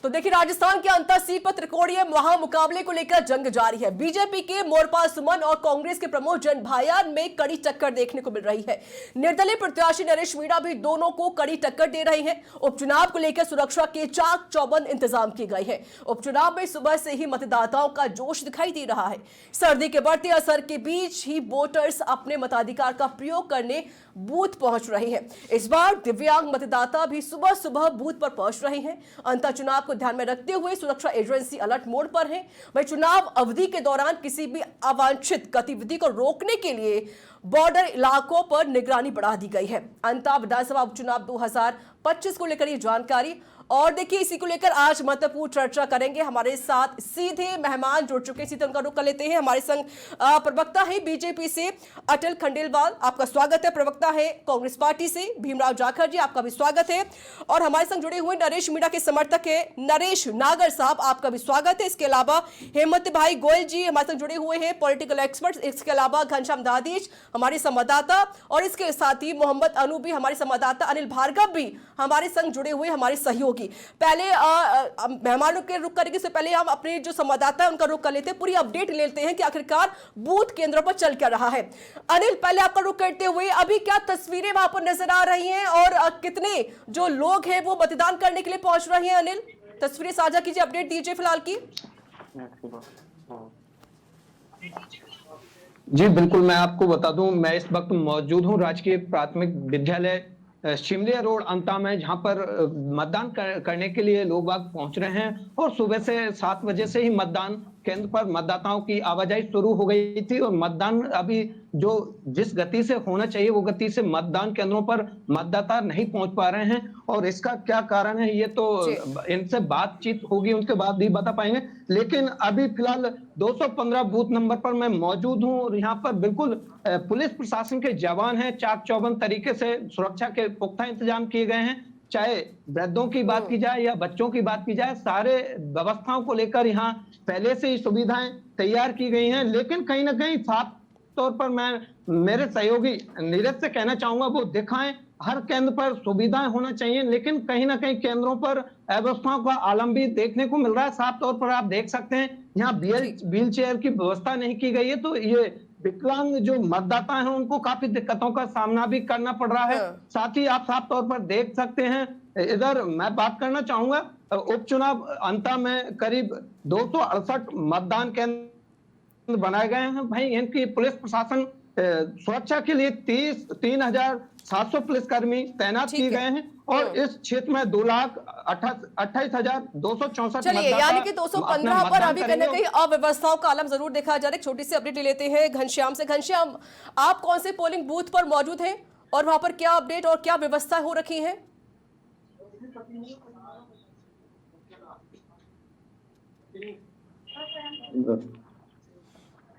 तो देखिए, राजस्थान के अंतर सीट पर त्रिकोणीय महामुकाबले को लेकर जंग जारी है। बीजेपी के मोरपाल सुमन और कांग्रेस के प्रमोद जैन भायान में कड़ी टक्कर देखने को मिल रही है। निर्दलीय प्रत्याशी नरेश मीणा भी दोनों को कड़ी टक्कर दे रहे हैं। उपचुनाव को लेकर सुरक्षा के चाक चौबंद इंतजाम किए गए हैं। उपचुनाव में सुबह से ही मतदाताओं का जोश दिखाई दे रहा है। सर्दी के बढ़ते असर के बीच ही वोटर्स अपने मताधिकार का प्रयोग करने बूथ पहुंच रहे हैं। इस बार दिव्यांग मतदाता भी सुबह सुबह बूथ पर पहुंच रहे हैं। अंतर चुनाव को ध्यान में रखते हुए सुरक्षा एजेंसी अलर्ट मोड पर है। वहीं चुनाव अवधि के दौरान किसी भी अवांछित गतिविधि को रोकने के लिए बॉर्डर इलाकों पर निगरानी बढ़ा दी गई है। अंतर विधानसभा उपचुनाव 2025 को लेकर ये जानकारी। और देखिए, इसी को लेकर आज महत्वपूर्ण चर्चा करेंगे। हमारे साथ सीधे मेहमान जुड़ चुके हैं, सीधे उनका रुख कर लेते हैं। हमारे संग प्रवक्ता है बीजेपी से अटल खंडेलवाल, आपका स्वागत है। प्रवक्ता है कांग्रेस पार्टी से भीमराव जाखड़ जी, आपका भी स्वागत है। और हमारे संग जुड़े हुए नरेश मीणा के समर्थक है नरेश नागर साहब, आपका भी स्वागत है। इसके अलावा हेमंत भाई गोयल जी हमारे संग जुड़े हुए हैं, पॉलिटिकल एक्सपर्ट। इसके अलावा घनश्याम दादीज हमारे संवाददाता, और इसके साथ ही मोहम्मद अनू भी हमारे संवाददाता, अनिल भार्गव भी हमारे संग जुड़े हुए हमारे सहयोगी। पहले मेहमानों के रुख करेंगे, इससे पहले हम अपने जो संवाददाता है उनका रुख कर लेते हैं, पूरी अपडेट लेते हैं कि आखिरकार बूथ केंद्रों पर चल क्या रहा है। अनिल, पहले आपका रुख करते हुए अभी क्या तस्वीरें वहां पर नजर आ रही हैं और कितने जो लोग हैं वो मतदान करने के लिए पहुंच रहे हैं? अनिल, तस्वीरें साझा कीजिए, अपडेट दीजिए फिलहाल की। जी बिल्कुल, मैं आपको बता दूं, मैं इस वक्त मौजूद हूं राजकीय प्राथमिक विद्यालय शिमलिया रोड अंता में, जहां पर मतदान करने के लिए लोग बाग पहुंच रहे हैं। और सुबह से 7 बजे से ही मतदान केंद्र पर मतदाताओं की आवाजाही शुरू हो गई थी। और मतदान अभी जो जिस गति से होना चाहिए वो गति से मतदान केंद्रों पर मतदाता नहीं पहुंच पा रहे हैं। और इसका क्या कारण है ये तो इनसे बातचीत होगी, उनके बाद ही बता पाएंगे। लेकिन अभी फिलहाल 215 बूथ नंबर पर मैं मौजूद हूं और यहाँ पर बिल्कुल पुलिस प्रशासन के जवान हैं। चाक चौबंद तरीके से सुरक्षा के पुख्ता इंतजाम किए गए हैं। चाहे वृद्धों की बात की जाए या बच्चों की बात की जाए, सारे व्यवस्थाओं को लेकर यहाँ पहले से ही सुविधाएं तैयार की गई हैं। लेकिन कहीं ना कहीं साफ तौर पर मैं मेरे सहयोगी नीरज से कहना चाहूंगा, वो दिखाएं हर केंद्र पर सुविधाएं होना चाहिए, लेकिन कहीं ना कहीं केंद्रों पर अव्यवस्थाओं का आलम भी देखने को मिल रहा है। साफ तौर पर आप देख सकते हैं यहाँ व्हील चेयर की व्यवस्था नहीं की गई है, तो ये विकलांग जो मतदाता हैं उनको काफी दिक्कतों का सामना भी करना पड़ रहा है। साथ ही आप साफ तौर पर देख सकते हैं, इधर मैं बात करना चाहूंगा, उपचुनाव अंता में करीब 268 मतदान केंद्र बनाए गए हैं। भाई इनकी पुलिस प्रशासन सुरक्षा के लिए 3,700 पुलिसकर्मी तैनात किए गए हैं। और इस क्षेत्र में 2,28,264। चलिए, यानी कि 215 पर अभी कहीं ना कहीं अव्यवस्थाओं का आलम जरूर देखा जा रहा है। छोटी सी अपडेट ले लेते हैं घनश्याम से। घनश्याम, आप कौन से पोलिंग बूथ पर मौजूद हैं और वहां पर क्या अपडेट और क्या व्यवस्था हो रखी है?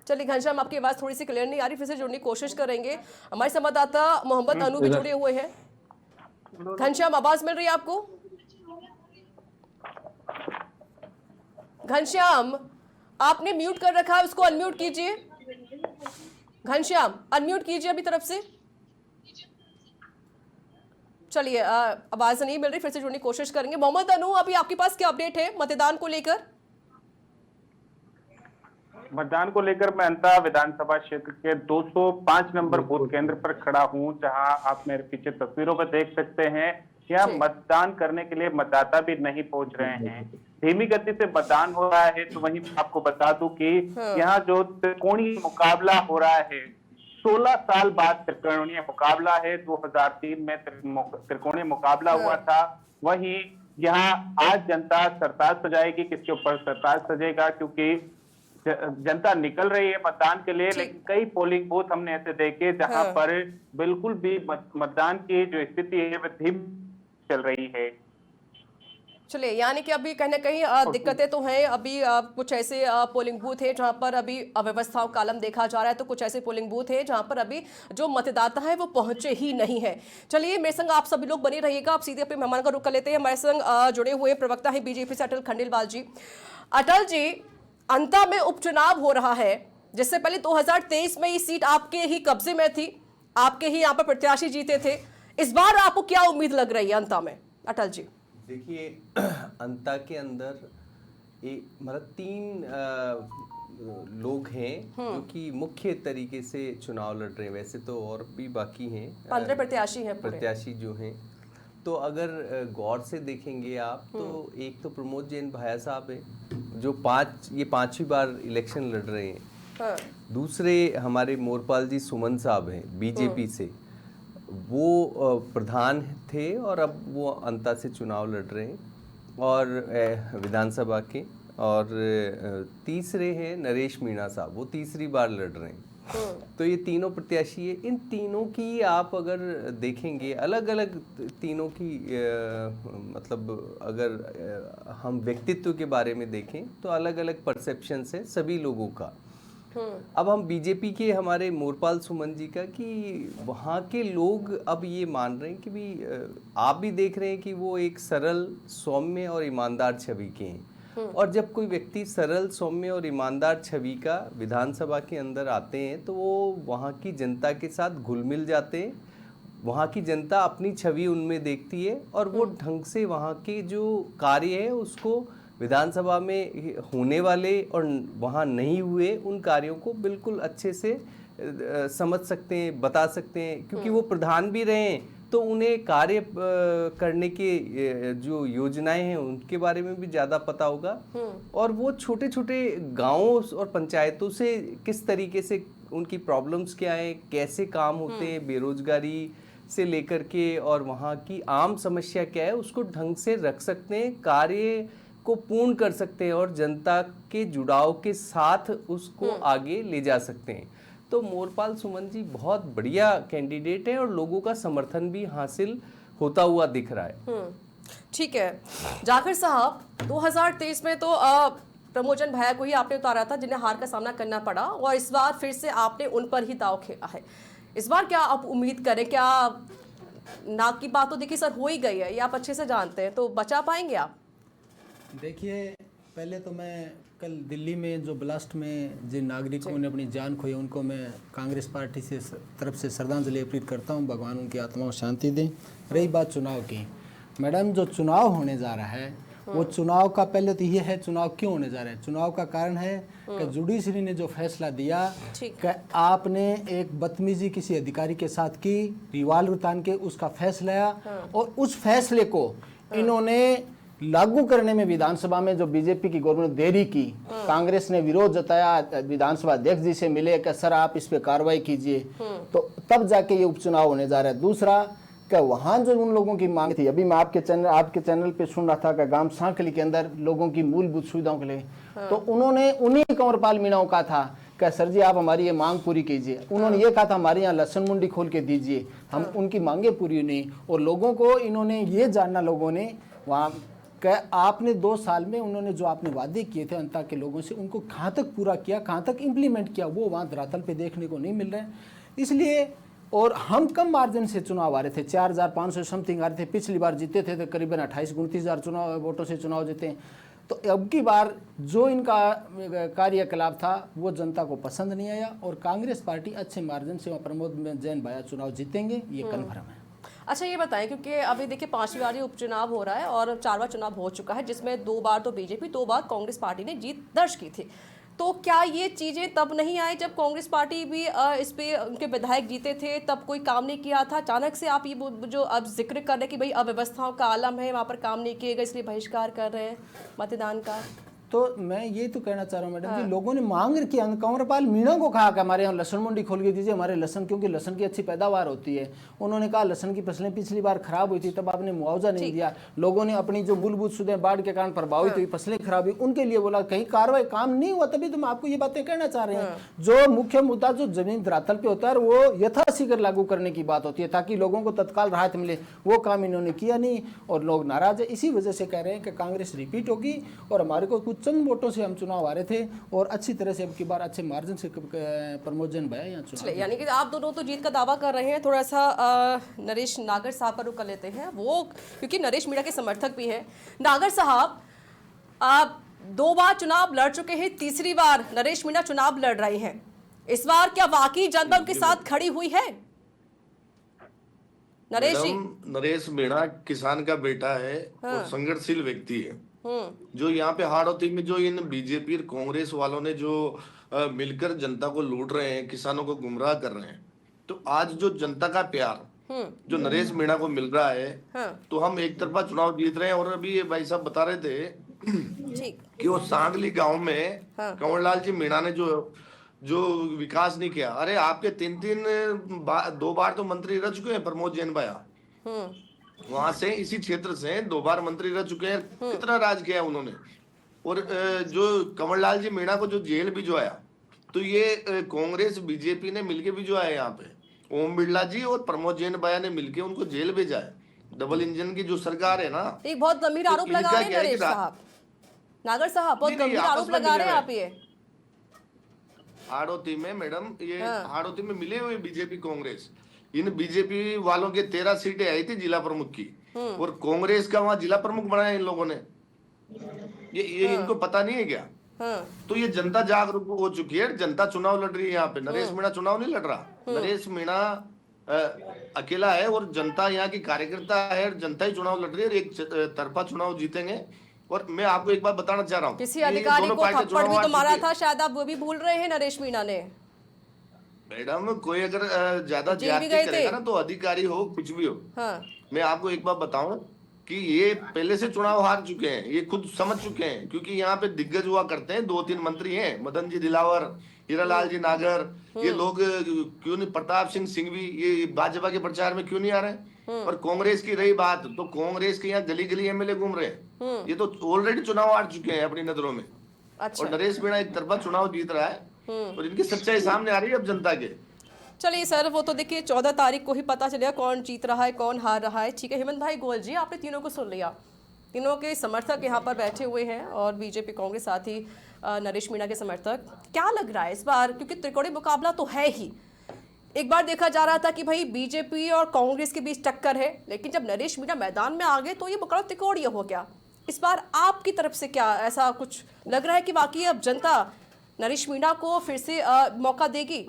चलिए घनश्याम, आपकी आवाज थोड़ी सी क्लियर नहीं आ रही, फिर से जुड़ने की कोशिश करेंगे। हमारे संवाददाता मोहम्मद अनू भी जुड़े हुए हैं। घनश्याम, आवाज मिल रही है आपको? घनश्याम, आपने म्यूट कर रखा है, उसको अनम्यूट कीजिए। घनश्याम, अनम्यूट कीजिए अभी तरफ से। चलिए, आवाज नहीं मिल रही, फिर से जुड़ने की कोशिश करेंगे। मोहम्मद अनू, अभी आपके पास क्या अपडेट है मतदान को लेकर? मतदान को लेकर मैं अंता विधानसभा क्षेत्र के 205 नंबर बूथ केंद्र पर खड़ा हूं, जहां आप मेरे पीछे तस्वीरों पर देख सकते हैं। यहाँ मतदान करने के लिए मतदाता भी नहीं पहुंच रहे हैं, धीमी गति से मतदान हो रहा है। तो वहीं आपको बता दूं कि यहाँ जो त्रिकोणीय मुकाबला हो रहा है, 16 साल बाद त्रिकोणीय मुकाबला है। 2003 में त्रिकोणीय मुकाबला हुआ था। वहीं यहाँ आज जनता सरताज सजाएगी। किसके ऊपर सरताज सजेगा? क्योंकि जनता निकल रही है मतदान के लिए, लेकिन कई पोलिंग बूथ हमने ऐसे देखे जहां पर बिल्कुल भी मतदान की जो स्थिति है वह धीमी चल रही है। चलिए, यानी कि अभी कहीं ना कहीं दिक्कतें तो हैं। अभी कुछ ऐसे पोलिंग बूथ है जहां पर अभी अव्यवस्थाओं का आलम देखा जा रहा है, तो कुछ ऐसे पोलिंग बूथ है जहां पर अभी जो मतदाता है वो पहुंचे ही नहीं है। चलिए, मेरे संग आप सभी लोग बने रहिएगा। आप सीधे अपने मेहमान का रुख कर लेते हैं। हमारे संग जुड़े हुए प्रवक्ता है बीजेपी से अटल खंडेलवाल जी। अटल जी, अंता में उपचुनाव हो रहा है, जिससे पहले 2023 में ये सीट आपके ही कब्जे में थी, आपके ही यहाँ पर प्रत्याशी जीते थे। इस बार आपको क्या उम्मीद लग रही है अंता में, अटल जी? देखिए अंता के अंदर मतलब 3 लोग हैं जो कि मुख्य तरीके से चुनाव लड़ रहे हैं। वैसे तो और भी बाकी हैं, 15 प्रत्याशी हैं पूरे। प्रत्याशी जो हैं। तो अगर गौर से देखेंगे आप तो एक तो प्रमोद जैन भाया साहब हैं जो 5वीं बार इलेक्शन लड़ रहे हैं। हाँ। दूसरे हमारे मोरपाल जी सुमन साहब हैं बीजेपी से, वो प्रधान थे और अब वो अंता से चुनाव लड़ रहे हैं और विधानसभा के। और तीसरे हैं नरेश मीणा साहब, वो तीसरी बार लड़ रहे हैं। तो ये तीनों प्रत्याशी है। इन तीनों की आप अगर देखेंगे अलग अलग तीनों की मतलब अगर हम व्यक्तित्व के बारे में देखें तो अलग अलग परसेप्शन है सभी लोगों का। अब हम बीजेपी के हमारे मोरपाल सुमन जी का कि वहाँ के लोग अब ये मान रहे हैं कि भी आप भी देख रहे हैं कि वो एक सरल, सौम्य और ईमानदार छवि के हैं। और जब कोई व्यक्ति सरल, सौम्य और ईमानदार छवि का विधानसभा के अंदर आते हैं तो वो वहाँ की जनता के साथ घुल मिल जाते हैं। वहाँ की जनता अपनी छवि उनमें देखती है और वो ढंग से वहाँ के जो कार्य है उसको विधानसभा में होने वाले और वहाँ नहीं हुए उन कार्यों को बिल्कुल अच्छे से समझ सकते हैं, बता सकते हैं। क्योंकि वो प्रधान भी रहे हैं तो उन्हें कार्य करने के जो योजनाएं हैं उनके बारे में भी ज़्यादा पता होगा। और वो छोटे छोटे गांवों और पंचायतों से किस तरीके से उनकी प्रॉब्लम्स क्या हैं, कैसे काम होते हैं, बेरोजगारी से लेकर के और वहाँ की आम समस्या क्या है उसको ढंग से रख सकते हैं, कार्य को पूर्ण कर सकते हैं और जनता के जुड़ाव के साथ उसको आगे ले जा सकते हैं। तो मोरपाल सुमन जी बहुत बढ़िया कैंडिडेट है और लोगों का समर्थन भी हासिल होता हुआ दिख रहा है। ठीक है जाकिर साहब, 2023 में तो प्रमोद जैन भाया को ही आपने उतारा था जिन्हें हार का सामना करना पड़ा और इस बार फिर से आपने उन पर ही दाव खेला है। इस बार क्या आप उम्मीद करें, क्या नाक की बात तो देखिए सर हो ही गई है, ये आप अच्छे से जानते हैं, तो बचा पाएंगे आप? देखिए पहले तो मैं कल दिल्ली में जो ब्लास्ट में जिन नागरिकों ने अपनी जान खोई उनको मैं कांग्रेस पार्टी से तरफ से श्रद्धांजलि अर्पित करता हूं, भगवान उनकी आत्मा को शांति दें। रही बात चुनाव की, मैडम जो चुनाव होने जा रहा है वो चुनाव का पहले तो ये है चुनाव क्यों होने जा रहे हैं। चुनाव का कारण है कि जुडिशरी ने जो फैसला दिया कि आपने एक बदतमीजी किसी अधिकारी के साथ की, रिवाल्वर तान के उसका फैसला लिया और उस फैसले को इन्होंने लागू करने में विधानसभा में जो बीजेपी की गवर्नमेंट देरी की, कांग्रेस ने विरोध जताया, विधानसभा अध्यक्ष जी से मिले कि सर आप इस पे कार्रवाई कीजिए, तो तब जाके ये उपचुनाव होने जा रहा है। दूसरा कि वहां जो उन लोगों की मांग थी, अभी मैं आपके चैनल पे सुन रहा था कि गांव सांकली के अंदर लोगों की मूलभूत सुविधाओं के लिए तो उन्होंने उन्हीं कंवरपाल मीणा को कहा था कि सर जी आप हमारी ये मांग पूरी कीजिए। उन्होंने ये कहा था हमारे यहाँ लहसुन मंडी खोल के दीजिए, हम उनकी मांगे पूरी नहीं। और लोगों को इन्होंने ये जानना, लोगों ने वहाँ कि आपने 2 साल में उन्होंने जो आपने वादे किए थे अंता के लोगों से उनको कहाँ तक पूरा किया, कहाँ तक इम्प्लीमेंट किया, वो वहाँ धरातल पे देखने को नहीं मिल रहा है। इसलिए और हम कम मार्जिन से चुनाव आ रहे थे, 4500 समथिंग आ रहे थे। पिछली बार जीते थे तो करीबन 28-29 हज़ार वोटों से चुनाव जीते। तो अब की बार जो इनका कार्यकलाप था वो जनता को पसंद नहीं आया और कांग्रेस पार्टी अच्छे मार्जिन से प्रमोद जैन भाया चुनाव जीतेंगे, ये कन्फर्म है। अच्छा ये बताएं, क्योंकि अभी देखिए 5वीं बार ये उपचुनाव हो रहा है और 4वां चुनाव हो चुका है जिसमें 2 बार तो बीजेपी 2 बार कांग्रेस पार्टी ने जीत दर्ज की थी। तो क्या ये चीज़ें तब नहीं आई जब कांग्रेस पार्टी भी इस पे उनके विधायक जीते थे, तब कोई काम नहीं किया था? अचानक से आप ये जो अब जिक्र कर रहे हैं कि भाई अव्यवस्थाओं का आलम है, वहाँ पर काम नहीं किएगा इसलिए बहिष्कार कर रहे हैं मतदान का। तो मैं ये तो कहना चाह रहा हूँ मैडम जी, लोगों ने मांग रखी, कंवरपाल मीणा को कहा कि हमारे यहाँ लहसुन मंडी खोल के दीजिए, हमारे लहसुन, क्योंकि लहसुन की अच्छी पैदावार होती है। उन्होंने कहा लहसुन की फसलें पिछली बार खराब हुई थी तब आपने मुआवजा नहीं दिया। लोगों ने अपनी जो मूलभूत सुविधाएं बाढ़ के कारण प्रभावित हुई, फसलें खराब हुई, उनके लिए बोला कहीं कार्रवाई काम नहीं हुआ। तभी तो मैं आपको ये बातें कहना चाह रहे हैं। जो मुख्य मुद्दा जो जमीन धरातल पे होता है वो यथाशीघ्र लागू करने की बात होती है ताकि लोगों को तत्काल राहत मिले, वो काम इन्होंने किया नहीं और लोग नाराज है। इसी वजह से कह रहे हैं कि कांग्रेस रिपीट होगी और हमारे को कुछ चंद वोटों से हम चुनाव आ रहे थे और अच्छी तरह से अब की बार अच्छे मार्जिन से प्रमोद जैन भाया यहाँ चुनाव। यानी कि आप दोनों तो जीत का दावा कर रहे हैं। थोड़ा सा नरेश नागर साहब का रुख कर लेते हैं, वो क्योंकि नरेश मीणा के समर्थक भी हैं। नागर साहब, आप 2 बार चुनाव लड़ चुके हैं, तीसरी बार नरेश मीणा चुनाव लड़ रहे हैं। इस बार क्या वाकई जनता उनके साथ खड़ी हुई है? नरेश जी। मैडम, नरेश मीणा किसान का बेटा है और संघर्षशील व्यक्ति है। जो यहाँ पे हाड़ौती में जो इन बीजेपी और कांग्रेस वालों ने जो मिलकर जनता को लूट रहे हैं, किसानों को गुमराह कर रहे हैं, तो आज जो जनता का प्यार जो नरेश मीणा को मिल रहा है, तो हम एक तरफा चुनाव जीत रहे हैं। और अभी ये भाई साहब बता रहे थे ठीक। कि वो सांगली गांव में कंवरलाल जी मीणा ने जो विकास नहीं किया। अरे आपके दो बार तो मंत्री रह चुके हैं प्रमोद जैन भाया, वहां से इसी क्षेत्र से 2 बार मंत्री रह चुके हैं। कितना राज किया है उन्होंने। और जो कंवरलाल जी मीणा को जो जेल भिजवाया, तो ये कांग्रेस बीजेपी ने मिलके भिजवाया। यहाँ पे ओम बिरला जी और प्रमोद जैन भाया ने मिलके उनको जेल भेजा है। डबल इंजन की जो सरकार है ना, एक बहुत गंभीर आरोप लगा रहे हैं नरेश साहब, नागर साहब, बहुत गंभीर आरोप लगा रहे हैं आप ये। हाड़ौती में मैडम, ये हाड़ौती में मिले हुए बीजेपी कांग्रेस, इन बीजेपी वालों के 13 सीटें आई थी जिला प्रमुख की, और कांग्रेस का वहां जिला प्रमुख बनाया इन लोगों ने। ये इनको पता नहीं है क्या? तो ये जनता जागरूक हो चुकी है, जनता चुनाव लड़ रही है यहाँ पे। नरेश मीणा चुनाव नहीं लड़ रहा, नरेश मीणा अकेला है और जनता यहाँ की कार्यकर्ता है, जनता ही चुनाव लड़ रही है। एक तरफा चुनाव जीतेंगे। और मैं आपको एक बात बताना चाह रहा हूँ, किसी अधिकारी को थप्पड़ भी तो मारा था, शायद आप वो भी भूल रहे हैं नरेश मीणा ने। मैडम, कोई अगर ज्यादा ज्यादती करेगा ना, तो अधिकारी हो कुछ भी हो, मैं आपको एक बात बताऊं कि ये पहले से चुनाव हार चुके हैं, ये खुद समझ चुके हैं। क्योंकि यहाँ पे दिग्गज हुआ करते हैं, 2-3 मंत्री हैं, मदन जी दिलावर, हीरालाल जी नागर, ये लोग क्यों नहीं, प्रताप सिंह सिंघवी, ये भाजपा के प्रचार में क्यों नहीं आ रहे हैं? और कांग्रेस की रही बात, तो कांग्रेस के यहाँ गली गली एमएलए घूम रहे हैं। ये तो ऑलरेडी चुनाव हार चुके हैं अपनी नजरों में। अच्छा। और नरेश मीणा एक तरफा चुनाव जीत रहा है, और इनकी सच्चाई सामने आ रही है अब जनता के। चलिए सर, वो तो देखिए 14 तारीख को ही पता चलेगा कौन जीत रहा है, कौन हार रहा है। ठीक है हेमंत भाई गोयल जी, आपने तीनों को सुन लिया, तीनों के समर्थक यहाँ पर बैठे हुए हैं, और बीजेपी कांग्रेस साथ ही नरेश मीणा के समर्थक। क्या लग रहा है इस बार, क्योंकि त्रिकोणीय मुकाबला तो है ही, एक बार देखा जा रहा था कि भाई बीजेपी और कांग्रेस के बीच टक्कर है, लेकिन जब नरेश मीणा मैदान में आ गए तो ये मुकाबला त्रिकोणीय हो गया। इस बार आपकी तरफ से क्या ऐसा कुछ लग रहा है कि वाकई अब जनता नरेश मीणा को फिर से मौका देगी?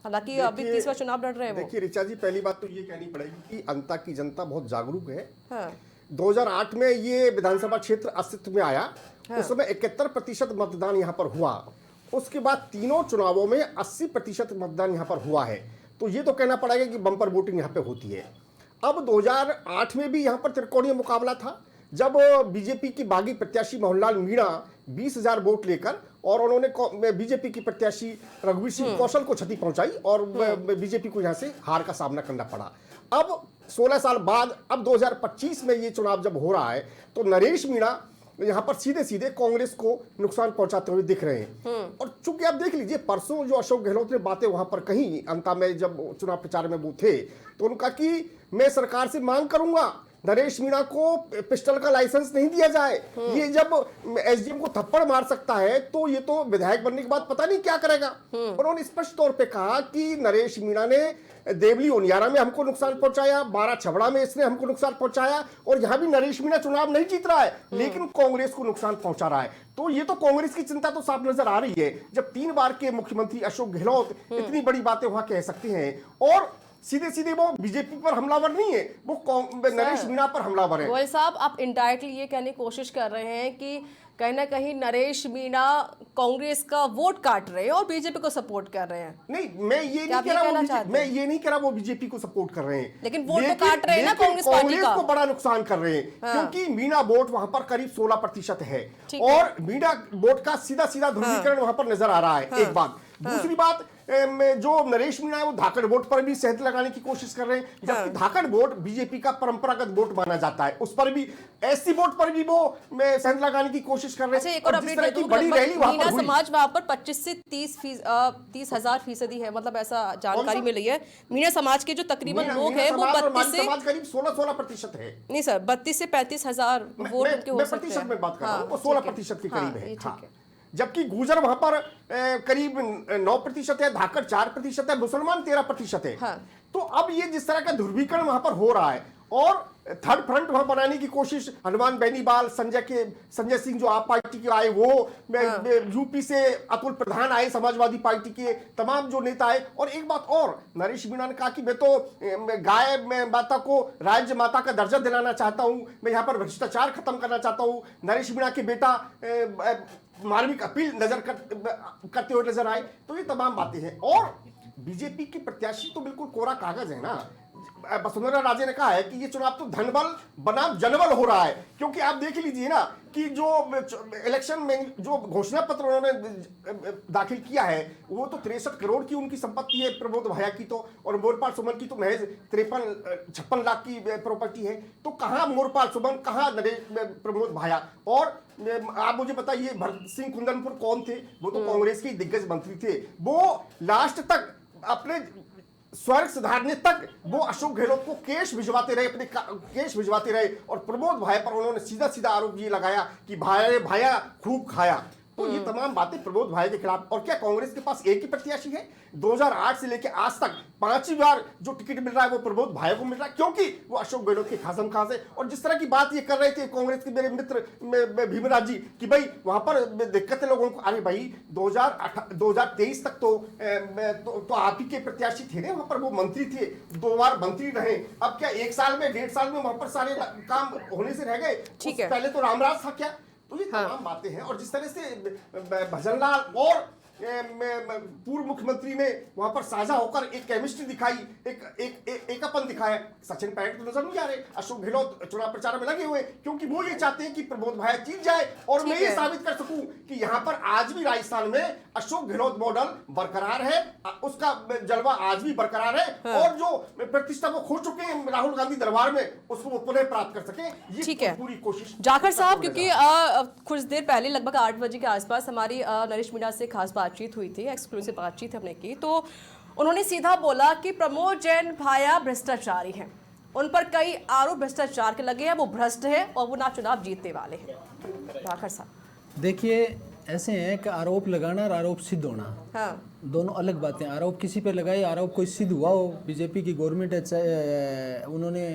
हालांकि अभी तीसरा चुनाव लड़ रहे हैं वो। देखिए ऋचा जी, पहली बात तो ये कहनी पड़ेगी कि अंता की जनता बहुत जागरूक है। हाँ। 2008 में ये विधानसभा क्षेत्र अस्तित्व में आया, उस समय 71% मतदान यहाँ पर हुआ। उसके बाद तीनों चुनावों में 80% मतदान यहाँ पर हुआ है। तो ये तो कहना पड़ेगा कि बम्पर वोटिंग यहाँ पे होती है। अब 2008 में भी यहाँ पर त्रिकोणीय मुकाबला था, जब बीजेपी की बागी प्रत्याशी मोहनलाल मीणा 20,000 वोट लेकर, और उन्होंने बीजेपी की प्रत्याशी रघुवीर सिंह कौशल को क्षति पहुंचाई, और बीजेपी को यहाँ से हार का सामना करना पड़ा। अब 16 साल बाद, अब 2025 में ये चुनाव जब हो रहा है, तो नरेश मीणा यहाँ पर सीधे सीधे कांग्रेस को नुकसान पहुंचाते हुए दिख रहे हैं। और चूंकि आप देख लीजिए, परसों जो अशोक गहलोत ने बातें वहां पर कही अंता में, जब चुनाव प्रचार में वो थे, तो उनका कि मैं सरकार से मांग करूंगा नरेश मीणा को पिस्टल का लाइसेंस नहीं दिया जाए। ये जब एसडीएम को थप्पड़ मार सकता है, तो ये तो विधायक बनने के बाद पता नहीं क्या करेगा। उन्होंने स्पष्ट तौर पे कहा कि नरेश मीणा ने देवली ओनियारा में हमको नुकसान पहुंचाया, 12 छबड़ा में इसने हमको नुकसान पहुंचाया, और यहां भी नरेश मीणा चुनाव नहीं जीत रहा है, लेकिन कांग्रेस को नुकसान पहुंचा रहा है। तो ये तो कांग्रेस की चिंता तो साफ नजर आ रही है, जब 3 बार के मुख्यमंत्री अशोक गहलोत इतनी बड़ी बातें वहां कह सकते हैं, और सीधे सीधे वो बीजेपी पर हमलावर नहीं है, वो नरेश मीणा पर हमलावर है। गोयल साहब, आप इनडायरेक्टली ये कहने की कोशिश कर रहे हैं कि कहीं ना कहीं नरेश मीणा कांग्रेस का वोट काट रहे हैं और बीजेपी को सपोर्ट कर रहे हैं। नहीं, मैं ये नहीं कह रहा वो बीजेपी को सपोर्ट कर रहे हैं, लेकिन वोट तो काट रहे हैं ना कांग्रेस पार्टी का। को बड़ा नुकसान कर रहे हैं। हाँ। क्योंकि मीणा वोट वहां पर करीब 16% है, और मीणा वोट का सीधा सीधा ध्रुवीकरण वहां पर नजर आ रहा है। एक बात, दूसरी बात, जो नरेश मीणा है वो धाकड़ वोट पर भी शहद लगाने की कोशिश कर रहे हैं, जबकि धाकड़ वोट बीजेपी का परंपरागत वोट माना जाता है, उस पर भी एससी वोट पर भी वो शहद लगाने की कोशिश कर रहे हैं। एक और अपडेट की बड़ी रैली मीणा समाज वहां पर 25 से 30,000% है, मतलब ऐसा जानकारी मिली है। मीणा समाज के जो तकरीबन लोग हैं वो 32 से करीब 16% है। नहीं सर, 32 से 35,000 वोट उनके हो सकते हैं। प्रतिशत में बात कर रहा हूँ, वो 16% के करीब है। जबकि गुजर वहां पर करीब 9% है, धाकड़ 4% है, मुसलमान 13% है। तो अब ये जिस तरह का ध्रुवीकरण वहां पर हो रहा है, और थर्ड फ्रंट वहां बनाने की कोशिश, हनुमान बेनीवाल, संजय सिंह जो आप पार्टी के आए वो, यूपी से अतुल प्रधान आए समाजवादी पार्टी के, तमाम जो नेता आए। और एक बात और, नरेश मीणा ने कहा कि मैं तो गाय माता को राज्य माता का दर्जा दिलाना चाहता हूं, मैं यहां पर भ्रष्टाचार खत्म करना चाहता हूं। नरेश मीणा के बेटा मार्मिक अपील करते हुए नजर आए। तो ये तमाम बातें हैं। और बीजेपी के प्रत्याशी तो बिल्कुल कोरा कागज है ना। वसुंधरा राजे ने कहा है कि ये चुनाव तो धनबल बनाम जनबल हो रहा है, क्योंकि आप देख लीजिए ना कि जो इलेक्शन में जो घोषणा पत्र उन्होंने दाखिल किया है वो तो 63 करोड़ की उनकी संपत्ति है प्रमोद भाया की तो, और मोरपाल सुमन की तो महज 56 लाख की प्रॉपर्टी है। तो कहां मोरपाल सुमन, कहां प्रमोद भाया? और आप मुझे बताइए भरत सिंह कुंदनपुर कौन थे? वो तो कांग्रेस के दिग्गज मंत्री थे। वो लास्ट तक अपने स्वर्ग सुधारने तक वो अशोक गहलोत को केस भिजवाते रहे, अपने केस भिजवाते रहे। और प्रमोद भाया पर उन्होंने सीधा सीधा आरोप ये लगाया कि भाया खूब खाया। तो ये तमाम बातें प्रमोद भाई के खिलाफ। और क्या कांग्रेस के पास एक ही प्रत्याशी है? 2008 से लेकर आज तक 5 बार जो टिकट मिल रहा है वो प्रमोद भाई को मिल रहा है, क्योंकि वो अशोक गहलोत के खासम खास है। और जिस तरह की बात ये कर रहे थे कांग्रेस के मेरे मित्र भीमराज जी कि भाई वहां पर दिक्कत है लोगों को, अरे भाई 2023 तक तो आप ही के प्रत्याशी थे ना, वहां पर वो मंत्री थे, 2 बार मंत्री रहे। अब क्या 1 साल में 1.5 साल में वहां पर सारे काम होने से रह गए? ठीक है। पहले तो रामराज था क्या? तो ये तमाम बातें हैं। और जिस तरह से भजनलाल और पूर्व मुख्यमंत्री ने वहां पर साझा होकर एक केमिस्ट्री दिखाई, एकपन दिखाया, सचिन पायलट तो नजर नहीं आ रहे। अशोक गहलोत चुनाव प्रचार में लगे हुए, क्योंकि वो ये चाहते हैं कि प्रमोद भाई जीत जाए और मैं ये साबित कर सकूं कि यहां पर आज भी राजस्थान में अशोक गहलोत मॉडल बरकरार है, उसका जलवा आज भी बरकरार है। और जो प्रतिष्ठा वो खो चुके हैं राहुल गांधी दरबार में, उसको वो पुनः प्राप्त कर सके, ये पूरी कोशिश। जाखड़ साहब, क्योंकि कुछ देर पहले लगभग 8 बजे के आसपास हमारी नरेश मीणा से खास बातचीत हुई थी, एक्सक्लूसिव बातचीत हमने की, तो उन्होंने सीधा बोला कि प्रमोद जैन भाया भ्रष्टाचारी हैं, उन पर कई आरोप भ्रष्टाचार के लगे हैं, वो भ्रष्ट है और वो ना चुनाव जीतने वाले हैं। जाखड़ साहब देखिए, ऐसे हैं कि आरोप लगाना और आरोप सिद्ध होना, हाँ, दोनों अलग बातें। आरोप किसी पे लगाए, आरोप कोई सिद्ध हुआ हो, बीजेपी की गवर्नमेंट है, उन्होंने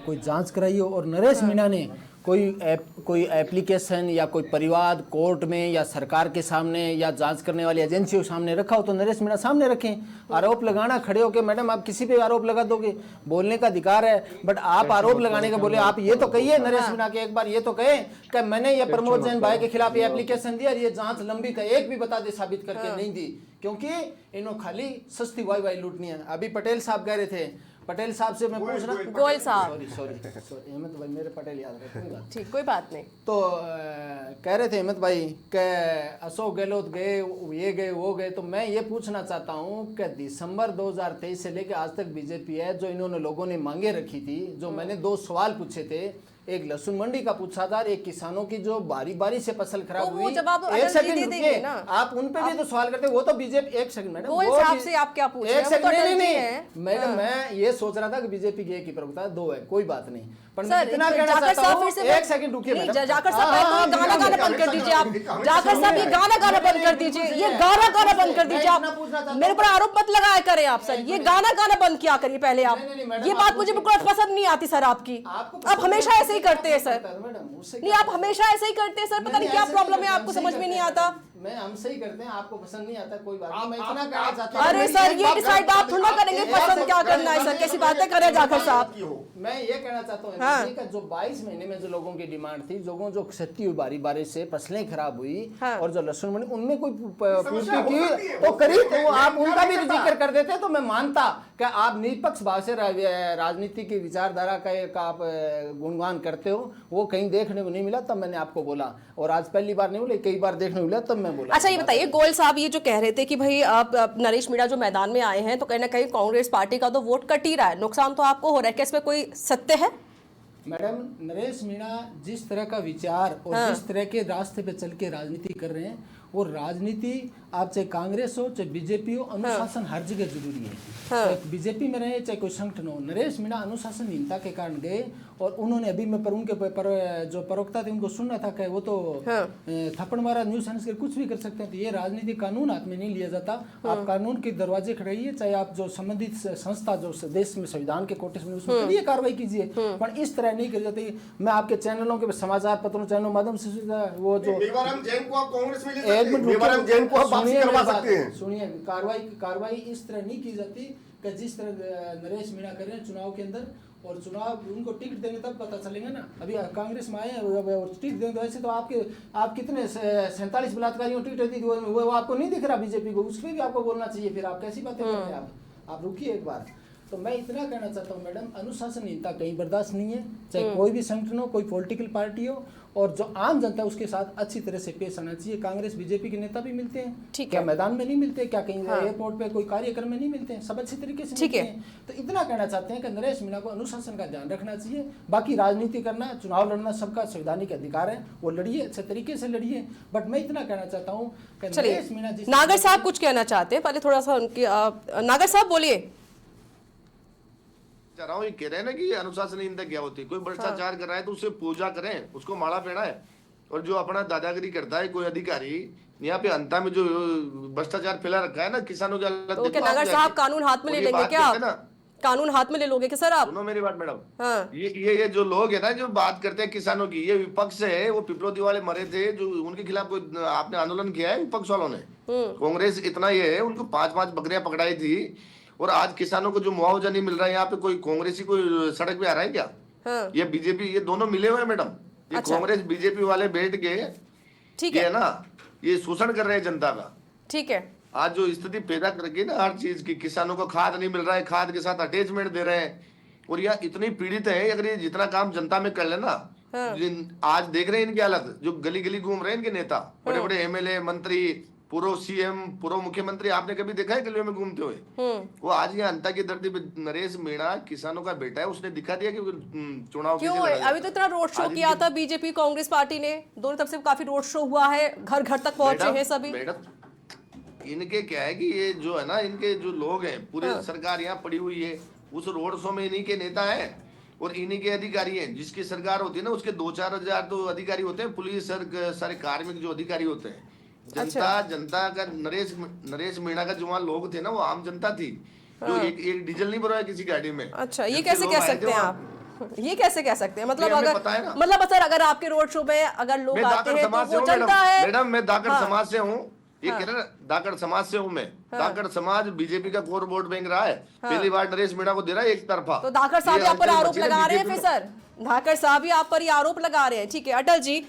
कोई जांच कराई हो, और नरेश मीणा ने कोई एप्लीकेशन या कोई परिवाद कोर्ट में या सरकार के सामने या जांच करने वाली एजेंसियों के सामने रखा हो, तो नरेश मीणा सामने रखें। आरोप लगाना, खड़े होकर मैडम आप किसी पे आरोप लगा दोगे, बोलने का अधिकार है, बट आप आरोप लगाने का बोले, आप ये तो कहिए नरेश मीणा के, एक बार ये तो कहे कि मैंने ये प्रमोद जैन भाई के खिलाफ ये एप्लीकेशन दिया, ये जांच लंबित है, एक भी बता दे साबित करके नहीं दी, क्योंकि इन्होंने खाली सस्ती वाई लूटनी है। अभी पटेल साहब कह रहे थे, पटेल साहब से मैं पूछ रहा, गोयल साहब, सॉरी हेमंत भाई, मेरे पटेल याद रहे, ठीक, कोई बात नहीं। तो कह रहे थे हेमंत भाई कि अशोक गहलोत गए, ये गए, वो गए, तो मैं ये पूछना चाहता हूँ कि दिसंबर 2023 से लेकर आज तक बीजेपी है, जो इन्होंने लोगों ने मांगे रखी थी, जो मैंने 2 सवाल पूछे थे, एक लहसुन मंडी का पूछा था, एक किसानों की जो बारी से फसल खराब तो वो हुई, जब आप एक सेकंड रुकिए, ना, आप उन पे भी तो सवाल करते, वो तो बीजेपी, एक सेकंड मैडम, गोयल साहब से आप क्या पूछ रहे हैं? एक सेकंड, नहीं मैडम, मैं ये सोच रहा था कि बीजेपी की एक ही प्रवक्ता 2 है, कोई बात नहीं, पर मैं इतना कहना चाहता हूं, एक सेकंड रुकिए मैडम, जाखड़ साहब गाना बंद कर दीजिए आप, जाखड़ साहब ये गाना बंद कर दीजिए, ये गाना बंद कर दीजिए आप, मेरे पर आरोप मत लगाया करें आप सर, ये गाना बंद किया करिए पहले आप, ये बात मुझे बिल्कुल पसंद नहीं आती सर आपकी, आप हमेशा ऐसे ही करते हैं सर, नहीं आप हमेशा ऐसे ही करते हैं सर, पता नहीं क्या प्रॉब्लम है आपको, समझ में नहीं आता। मैं हमसे ही करते हैं, आपको पसंद नहीं आता, कोई बात नहीं, मैं इतना कहना चाहता हूं। अरे सर ये डिसाइड आप थोड़ा करेंगे पसंद क्या करना है सर, कैसी बातें करें जाखड़ साहब। मैं ये कहना चाहता हूँ जो 22 महीने में जो लोगों की डिमांड थी, जो क्षति हुई बारिश से फसलें खराब हुई, और जो लहसुन मंडी उनमें कोई पूर्ति की तो करी, तो आप उनका भी जिक्र कर देते तो मैं मानता कि आप निष्पक्ष भाव से राजनीति की विचारधारा का आप गुणगान करते हो, वो कहीं देखने को नहीं मिला, तब मैंने आपको बोला, और आज पहली बार नहीं बोले, कई बार देखने को मिला, तब मैं बोला। अच्छा ये बताइए गोयल साहब, ये जो कह रहे थे कि भाई आप नरेश मीणा जो मैदान में आए हैं, तो कहीं ना कहीं कांग्रेस पार्टी का तो वोट कट ही रहा है, नुकसान तो आपको हो रहा है, क्या इसमें कोई सत्य है? मैडम, नरेश मीणा जिस तरह का विचार और जिस तरह के रास्ते पे चल के राजनीति कर रहे हैं, वो राजनीति आप चाहे कांग्रेस हो चाहे बीजेपी हो, अनुशासन हर जगह जरूरी है। चाहे बीजेपी में रहे चाहे कोई संगठन हो, नरेश मीणा अनुशासनहीनता के कारण गए और उन्होंने अभी मैं पर उनके जो प्रवक्ता थे उनको सुनना था कि वो तो थप्पड़ मारा न्यूज चैनल के कुछ भी कर सकते हैं। तो ये राजनीतिक कानून हाथ में नहीं लिया जाता। आप कानून के दरवाजे खड़ाइए, चाहे आप जो संबंधित संस्था जो देश में संविधान के कोटे में उसमें करिए कार्रवाई कीजिए, पर इस तरह नहीं करी जाती। मैं आपके चैनलों के समाचार पत्रों चैनलों के माध्यम से वो जो जैन को आप कांग्रेस में ले सकते हैं, जैन को आप वापसी करवा सकते हैं। सुनिए, कार्रवाई इस तरह नहीं की जाती कि जिस तरह नरेश मीणा कर रहे हैं चुनाव के अंदर, और चुनाव उनको टिकट देंगे तब पता चलेगा ना। अभी कांग्रेस में आए हैं और टिकट देंगे, वैसे तो आप कितने 47 बलात्कारियों को टिकट दी, वो आपको नहीं दिख रहा बीजेपी को, उसमें भी आपको बोलना चाहिए। फिर आप कैसी बातें कर रहे हैं? आप रुकिए एक बार। तो मैं इतना कहना चाहता हूँ मैडम, अनुशासनहीनता कहीं बर्दाश्त नहीं है, चाहे कोई भी संगठन हो, कोई पॉलिटिकल पार्टी हो, और जो आम जनता है उसके साथ अच्छी तरह से पेश आना चाहिए। कांग्रेस बीजेपी के नेता भी मिलते हैं, क्या मैदान में नहीं मिलते? क्या कहीं एयरपोर्ट पे कोई कार्यक्रम में नहीं मिलते हैं? सब अच्छी तरीके से मिलते हैं। तो इतना कहना चाहते हैं कि नरेश मीणा को अनुशासन का ध्यान रखना चाहिए। बाकी राजनीति करना, चुनाव लड़ना सबका संवैधानिक अधिकार है, वो लड़िए, अच्छे तरीके से लड़िए। बट मैं इतना कहना चाहता हूँ कि नरेश मीणा जी, नागर साहब कुछ कहना चाहते हैं, पहले थोड़ा सा उनकी नागर साहब बोलिए। चाह रहा हूँ, ये कह रहे हैं ना कि अनुशासनहीनता क्या होती है। कोई भ्रष्टाचार कर रहा है तो उससे पूजा करें, उसको माला पहनाए। और जो अपना दादागिरी करता है कोई अधिकारी, यहाँ पे अंता में जो भ्रष्टाचार फैला रखा है ना, किसानों के हालत तो नागर साहब कानून हाथ में ले लेंगे क्या आप? कानून हाथ में ले लोगे क्या सर आप? सुनो मेरी बात मैडम। हाँ। ये जो लोग है ना जो बात करते हैं किसानों की, ये विपक्ष है। वो पिपलोदी वाले मरे थे, जो उनके खिलाफ कोई आपने आंदोलन किया है विपक्ष वालों ने? कांग्रेस इतना ये है, उनको 5-5 बकरियां पकड़ाई थी, और आज किसानों को जो मुआवजा नहीं मिल रहा है, यहाँ पे कोई कांग्रेसी कोई सड़क पे आ रहा है क्या? हाँ। ये बीजेपी, ये दोनों मिले हुए हैं मैडम। ये अच्छा। कांग्रेस बीजेपी वाले बैठ के ठीक है ना, ये शोषण कर रहे हैं जनता का। ठीक है। आज जो स्थिति पैदा करके ना हर चीज की, किसानों को खाद नहीं मिल रहा है, खाद के साथ अटैचमेंट दे रहे हैं, और यह इतनी पीड़ित है। अगर ये जितना काम जनता में कर लेना, आज देख रहे हैं इनकी हालत, जो गली गली घूम रहे हैं इनके नेता, बड़े बड़े एमएलए, मंत्री, पूर्व सीएम, पूर्व मुख्यमंत्री, आपने कभी देखा है गलियों में घूमते हुए? वो आज यहाँ अंता की धरती पे नरेश मीणा किसानों का बेटा है, उसने दिखा दिया कि चुनाव क्यों अभी तो इतना रोड शो किया था बीजेपी कांग्रेस पार्टी ने, दोनों तरफ से काफी रोड शो हुआ है, घर घर तक पहुंचे हैं सभी। इनके क्या है कि ये जो है ना, इनके जो लोग हैं, पूरी सरकार यहाँ पड़ी हुई है, उस रोड शो में इन्हीं के नेता है और इन्हीं के अधिकारी हैं। जिसकी सरकार होती है ना, उसके 2-4 हजार तो अधिकारी होते हैं, पुलिस सारे कार्मिक जो अधिकारी होते हैं। जनता का नरेश मीणा का जो वहाँ लोग थे ना, वो आम जनता थी, जो एक डीजल नहीं भरवाया किसी गाड़ी में। अच्छा, ये कैसे कह सकते हैं आप? ये कैसे कह सकते हैं? मतलब अगर आपके रोड शो में अगर लोग आते हैं तो वो जनता है। मैडम मैं धाकड़ समाज से हूँ, ये कह रहे ना, धाकड़ समाज से हूँ मैं। धाकड़ समाज बीजेपी का कोर वोट बैंक रहा है, पहली बार नरेश मीणा को दे रहा है एक तरफा। तो धाकड़ साहब आप पर आरोप लगा रहे हैं फिर सर? धाकड़ साहब ही आप पर आरोप लगा रहे हैं। ठीक है अटल जी,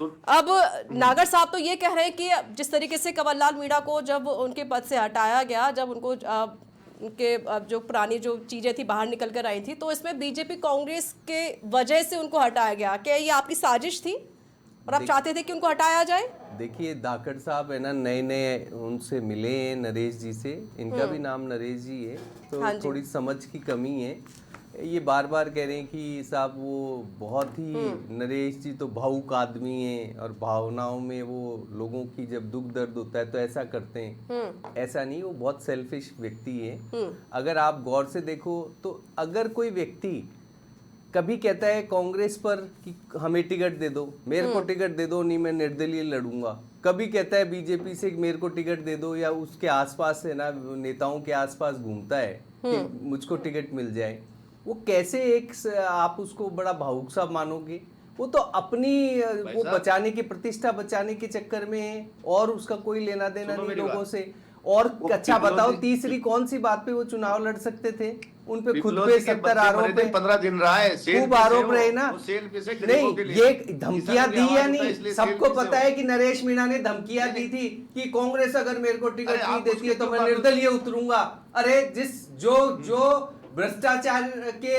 अब नागर साहब तो ये कह रहे हैं कि जिस तरीके से कंवर लाल मीणा को जब उनके पद से हटाया गया, जब उनको उनके जो पुरानी जो चीजें थी बाहर निकल कर आई थी, तो इसमें बीजेपी कांग्रेस के वजह से उनको हटाया गया। क्या ये आपकी साजिश थी और आप चाहते थे कि उनको हटाया जाए? देखिए धाकड़ साहब है ना, नए उनसे मिले हैं नरेश जी से, इनका भी नाम नरेश जी है, तो थोड़ी समझ की कमी है। ये बार बार कह रहे हैं कि साहब वो बहुत ही, नरेश जी तो भावुक आदमी हैं और भावनाओं में वो लोगों की जब दुख दर्द होता है तो ऐसा करते हैं। ऐसा नहीं, वो बहुत सेल्फिश व्यक्ति है। अगर आप गौर से देखो तो अगर कोई व्यक्ति कभी कहता है कांग्रेस पर कि हमें टिकट दे दो, मेरे को टिकट दे दो, नहीं मैं निर्दलीय लड़ूंगा, कभी कहता है बीजेपी से मेरे को टिकट दे दो, या उसके आसपास है ना नेताओं के आसपास घूमता है कि मुझको टिकट मिल जाए, वो कैसे आप उसको बड़ा भावुक सा मानोगे? वो तो अपनी वो बचाने की, प्रतिष्ठा बचाने के चक्कर में है, और उसका कोई लेना देना नहीं लोगों से। और अच्छा बताओ, तीसरी कौन सी बात पे वो चुनाव लड़ सकते थे? उन पे खुद पे 70 आरोप है, 15 दिन रहा है, खूब आरोप रहे ना। नहीं, ये धमकियां दी या नहीं, सबको पता है कि नरेश मीणा ने धमकियां दी थी कि कांग्रेस अगर मेरे को टिकट नहीं देती है तो मैं निर्दलीय उतरूंगा। अरे जो भ्रष्टाचार के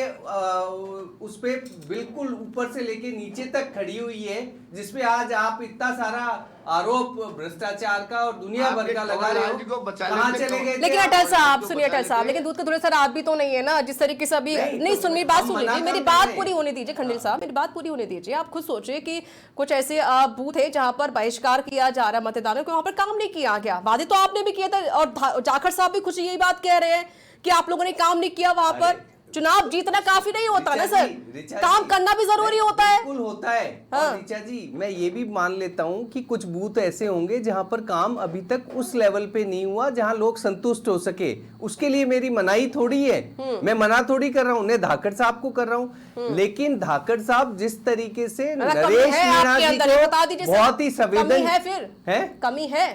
उस पे बिल्कुल ऊपर से लेके नीचे तक खड़ी हुई है, जिसपे आज आप इतना सारा आरोप भ्रष्टाचार का और दुनिया भर का लगा रहे हो, कहां चले गए? लेकिन अटल साहब सुनिए, अटल साहब, लेकिन दूध का दूल्हा सर आप भी तो नहीं है ना, जिस तरीके से अभी नहीं सुन, मेरी बात सुनिए, मेरी बात पूरी होने दीजिए खंडेल साहब, मेरी बात पूरी होने दीजिए। आप खुद सोचिए कि कुछ ऐसे बूथ है जहां पर बहिष्कार किया जा रहा है मतदानों को, वहां पर काम नहीं किया गया। वादे तो आपने भी किया था, और जाखड़ साहब भी कुछ यही बात कह रहे हैं कि आप लोगों ने काम नहीं किया वहां पर, चुनाव जीतना काफी नहीं होता ना ऋचा सर, जी, ऋचा काम जी, करना भी जरूरी होता है। बिल्कुल होता है। हाँ। और ऋचा जी, मैं ये भी मान लेता हूँ कि कुछ बूथ ऐसे होंगे जहां पर काम अभी तक उस लेवल पे नहीं हुआ जहां लोग संतुष्ट हो सके। उसके लिए मेरी मनाही थोड़ी है, मैं मना थोड़ी कर रहा हूँ, मैं धाकड़ साहब को कर रहा हूँ। लेकिन धाकड़ साहब जिस तरीके से नरेश मीणा जी को बहुत ही संवेदन है, फिर है, कमी है,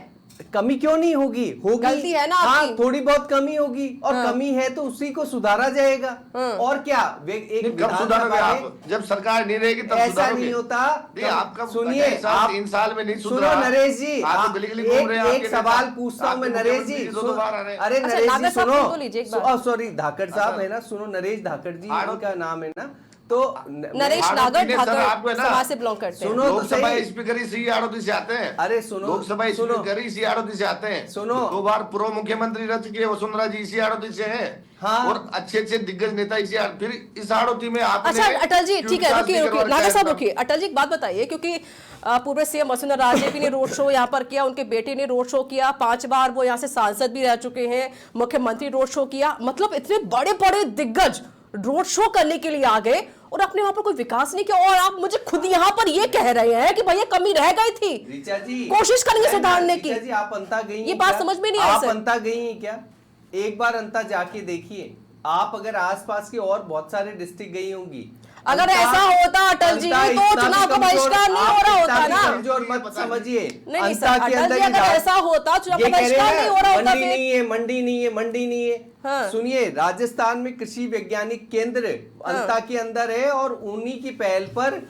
कमी क्यों नहीं होगी, होगी, गलती है ना हाँ, आपकी। थोड़ी बहुत कमी होगी और कमी है तो उसी को सुधारा जाएगा। और क्या एक कब सुधारोगे आप? जब सरकार नहीं रहेगी तब ऐसा सुधारोगे? नहीं होता। नहीं, आपका सुनिए, आप 3 साल में नहीं सुनो सुधरा। नरेश जी, आप तो गली-गली घूम रहे हैं, एक आपके सवाल नेता- पूछता हूँ मैं आपके नरेश जी, मुख्यमंत्री 2 बार आ रहे हैं। अरे अच्छा, नरेश जी नागर साहब सुनो, सुन तो लीजिए एक बार। सॉरी धाकड़ साहब है ना, सुनो नरेश धाकड़ जी उनका नाम है ना, तो नरेश आरोपी नागर ने सर आपको है ठाकर ना, समाज से बिलोंग करते हैं। सुनो तो लोकसभा सही। स्पीकर इसी आड़ोती से आते हैं। अरे सुनो, लोकसभा सुनो। स्पीकर इसी आड़ोती से आते हैं। सुनो। 2 बार पूर्व मुख्यमंत्री रह चुके वसुंधरा जी इसी आड़ोती से हैं। हाँ। और अच्छे दिग्गज नेता इसी फिर इस आड़ोती में आपने अच्छा अटल जी, ठीक है, रुकिए रुकिए, नागर साहब रुकिए। रुकिए। अटल जी एक बात बताइए, क्योंकि पूर्व सीएम वसुंधरा राजे भी ने रोड शो यहाँ पर किया, उनके बेटे ने रोड शो किया, 5 बार वो यहाँ से सांसद भी रह चुके हैं, मुख्यमंत्री रोड शो किया, मतलब इतने बड़े बड़े दिग्गज रोड शो करने के लिए आ गए और अपने वहां पर कोई विकास नहीं किया, और आप मुझे खुद यहाँ पर ये कह रहे हैं कि भैया कमी रह गई थी, ऋचा जी कोशिश करेंगे सुधारने की। ऋचा जी, आप अंता गई ये हैं बात क्या? समझ में नहीं आई आप सर। अंता गई हैं क्या? एक बार अंता जाके देखिए, आप अगर आसपास के और बहुत सारे डिस्ट्रिक्ट गई होंगी। अगर अंता- ऐसा होता अटल जी, अंता तो इतना चुनाव भी का बहिष्कार कमजोर- नहीं आप हो रहा इतना होता भी ना। कमजोर मत समझिए। नहीं अंता सर, के अटल अंदर जी ही अगर राज- ऐसा होता चुनाव ये का कह रहे बहिष्कार हैं, नहीं हो रहा होता मंडी फिर। नहीं है, मंडी नहीं है, मंडी नहीं है। हाँ। सुनिए, राजस्थान में कृषि वैज्ञानिक केंद्र अंता के अंदर है और उन्हीं की पहल पर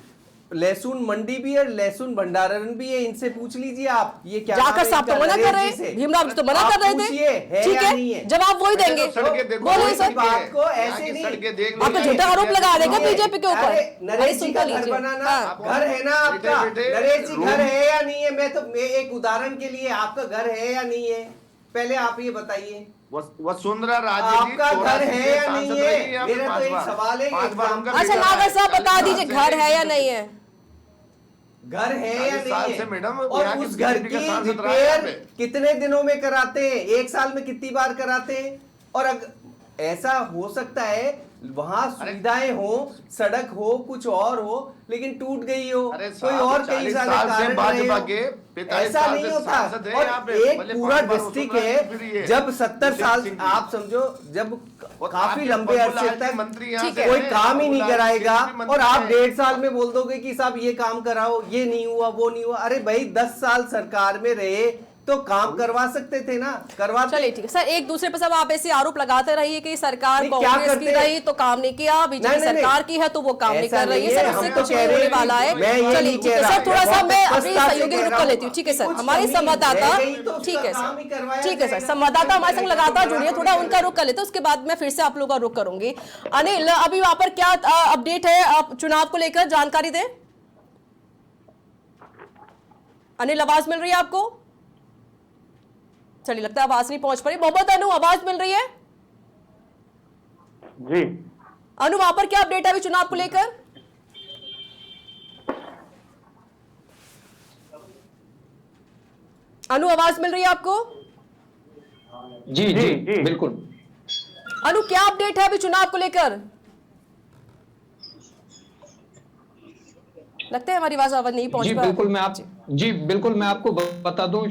लहसुन मंडी भी है, लहसुन भंडारण भी है। इनसे पूछ लीजिए आप, ये क्या जाकर साहब तो मना कर रहे हैं, भीमराव जी तो मना कर रहे थे। ठीक है, जवाब वही देंगे। बोलिए सर, बात को ऐसे नहीं, आप तो झूठा आरोप लगा रहे हैं बीजेपी के ऊपर। नरेश जी का घर लीजिए। बनाना, हाँ। घर है ना आपका? बेटे, नरेश जी घर है या नहीं है? मैं एक उदाहरण के लिए, आपका घर है या नहीं है, पहले आप ये बताइए। वसुंधरा राजे जी आपका घर है या नहीं है? मेरा तो एक सवाल है। अच्छा नागर साहब बता दीजिए, घर है या नहीं है? घर है या 40 साल नहीं से है? मैडम और यहाँ उस की घर बीजेपी की का सांसद रहा है यहाँ रिपेयर पे। कितने दिनों में कराते हैं? 1 साल में कितनी बार कराते हैं? और ऐसा हो सकता है वहां सुविधाएं हो, सड़क हो, कुछ और हो, लेकिन टूट गई हो, अरे कोई और कई 40 सारे साल से कारण भाजपा रहे के हो। 45 ऐसा साल नहीं से होता। सांसद है यहाँ और पे। एक भले पूरा 5 बार डिस्ट्रिक्ट वसुंधरा जी है, जब 70 साल, सिंह जी। आप समझो, जब और काफी आपके लंबे बाबूलाल अरसे जी तक मंत्री यहाँ ठीक से है। कोई हैं, काम ही नहीं बाबूलाल कराएगा जी मंत्री और आप हैं। 1.5 साल में बोल दोगे कि साहब ये काम कराओ, ये नहीं हुआ, वो नहीं हुआ। अरे भाई 10 साल सरकार में रहे तो काम करवा सकते थे ना, करवाते। चलिए ठीक है सर, एक दूसरे पर सब आप ऐसे आरोप लगाते रहिए कि सरकार नहीं, क्या कांग्रेस की करते? रही तो काम नहीं किया, बीजेपी नहीं, नहीं, सरकार की है तो वो काम नहीं ऐसा कर रही है। नहीं सर है, उससे हम तो कुछ कह नहीं रहे होने हैं वाला कि है। मैं ये चलिए नहीं ठीक है कह सर, रहा। थोड़ा सा बहुत मैं अपनी स्पष्टता से सहयोगी कह रुक रहा कर हूं लेती हूँ। ठीक है कि सर, कुछ हमारी कमी संवाददाता, रह गई तो ठीक है उसका काम ही सर, करवाया ठीक है सर, जाएगा। संवाददाता हमारे संग लगातार तो जुड़िए, थोड़ा उनका रुख कर लेते हैं, उसके बाद मैं फिर से आप लोगों का रुख करूंगी। अनिल, अभी वहां पर क्या अपडेट है, आप चुनाव को लेकर जानकारी दें। अनिल, आवाज मिल रही है आपको? चलिए, लगता है आवाज नहीं पहुंच पा रही। मोहम्मद अनु, आवाज मिल रही है? जी अनु, वहां पर क्या अपडेट है अभी चुनाव को लेकर? अनु, आवाज मिल रही है आपको? जी जी जी। बिल्कुल। अनु, क्या अपडेट है अभी चुनाव को लेकर? लगता है हमारी आवाज नहीं पहुंच जी पा बिल्कुल, मैं आपको बता दूं,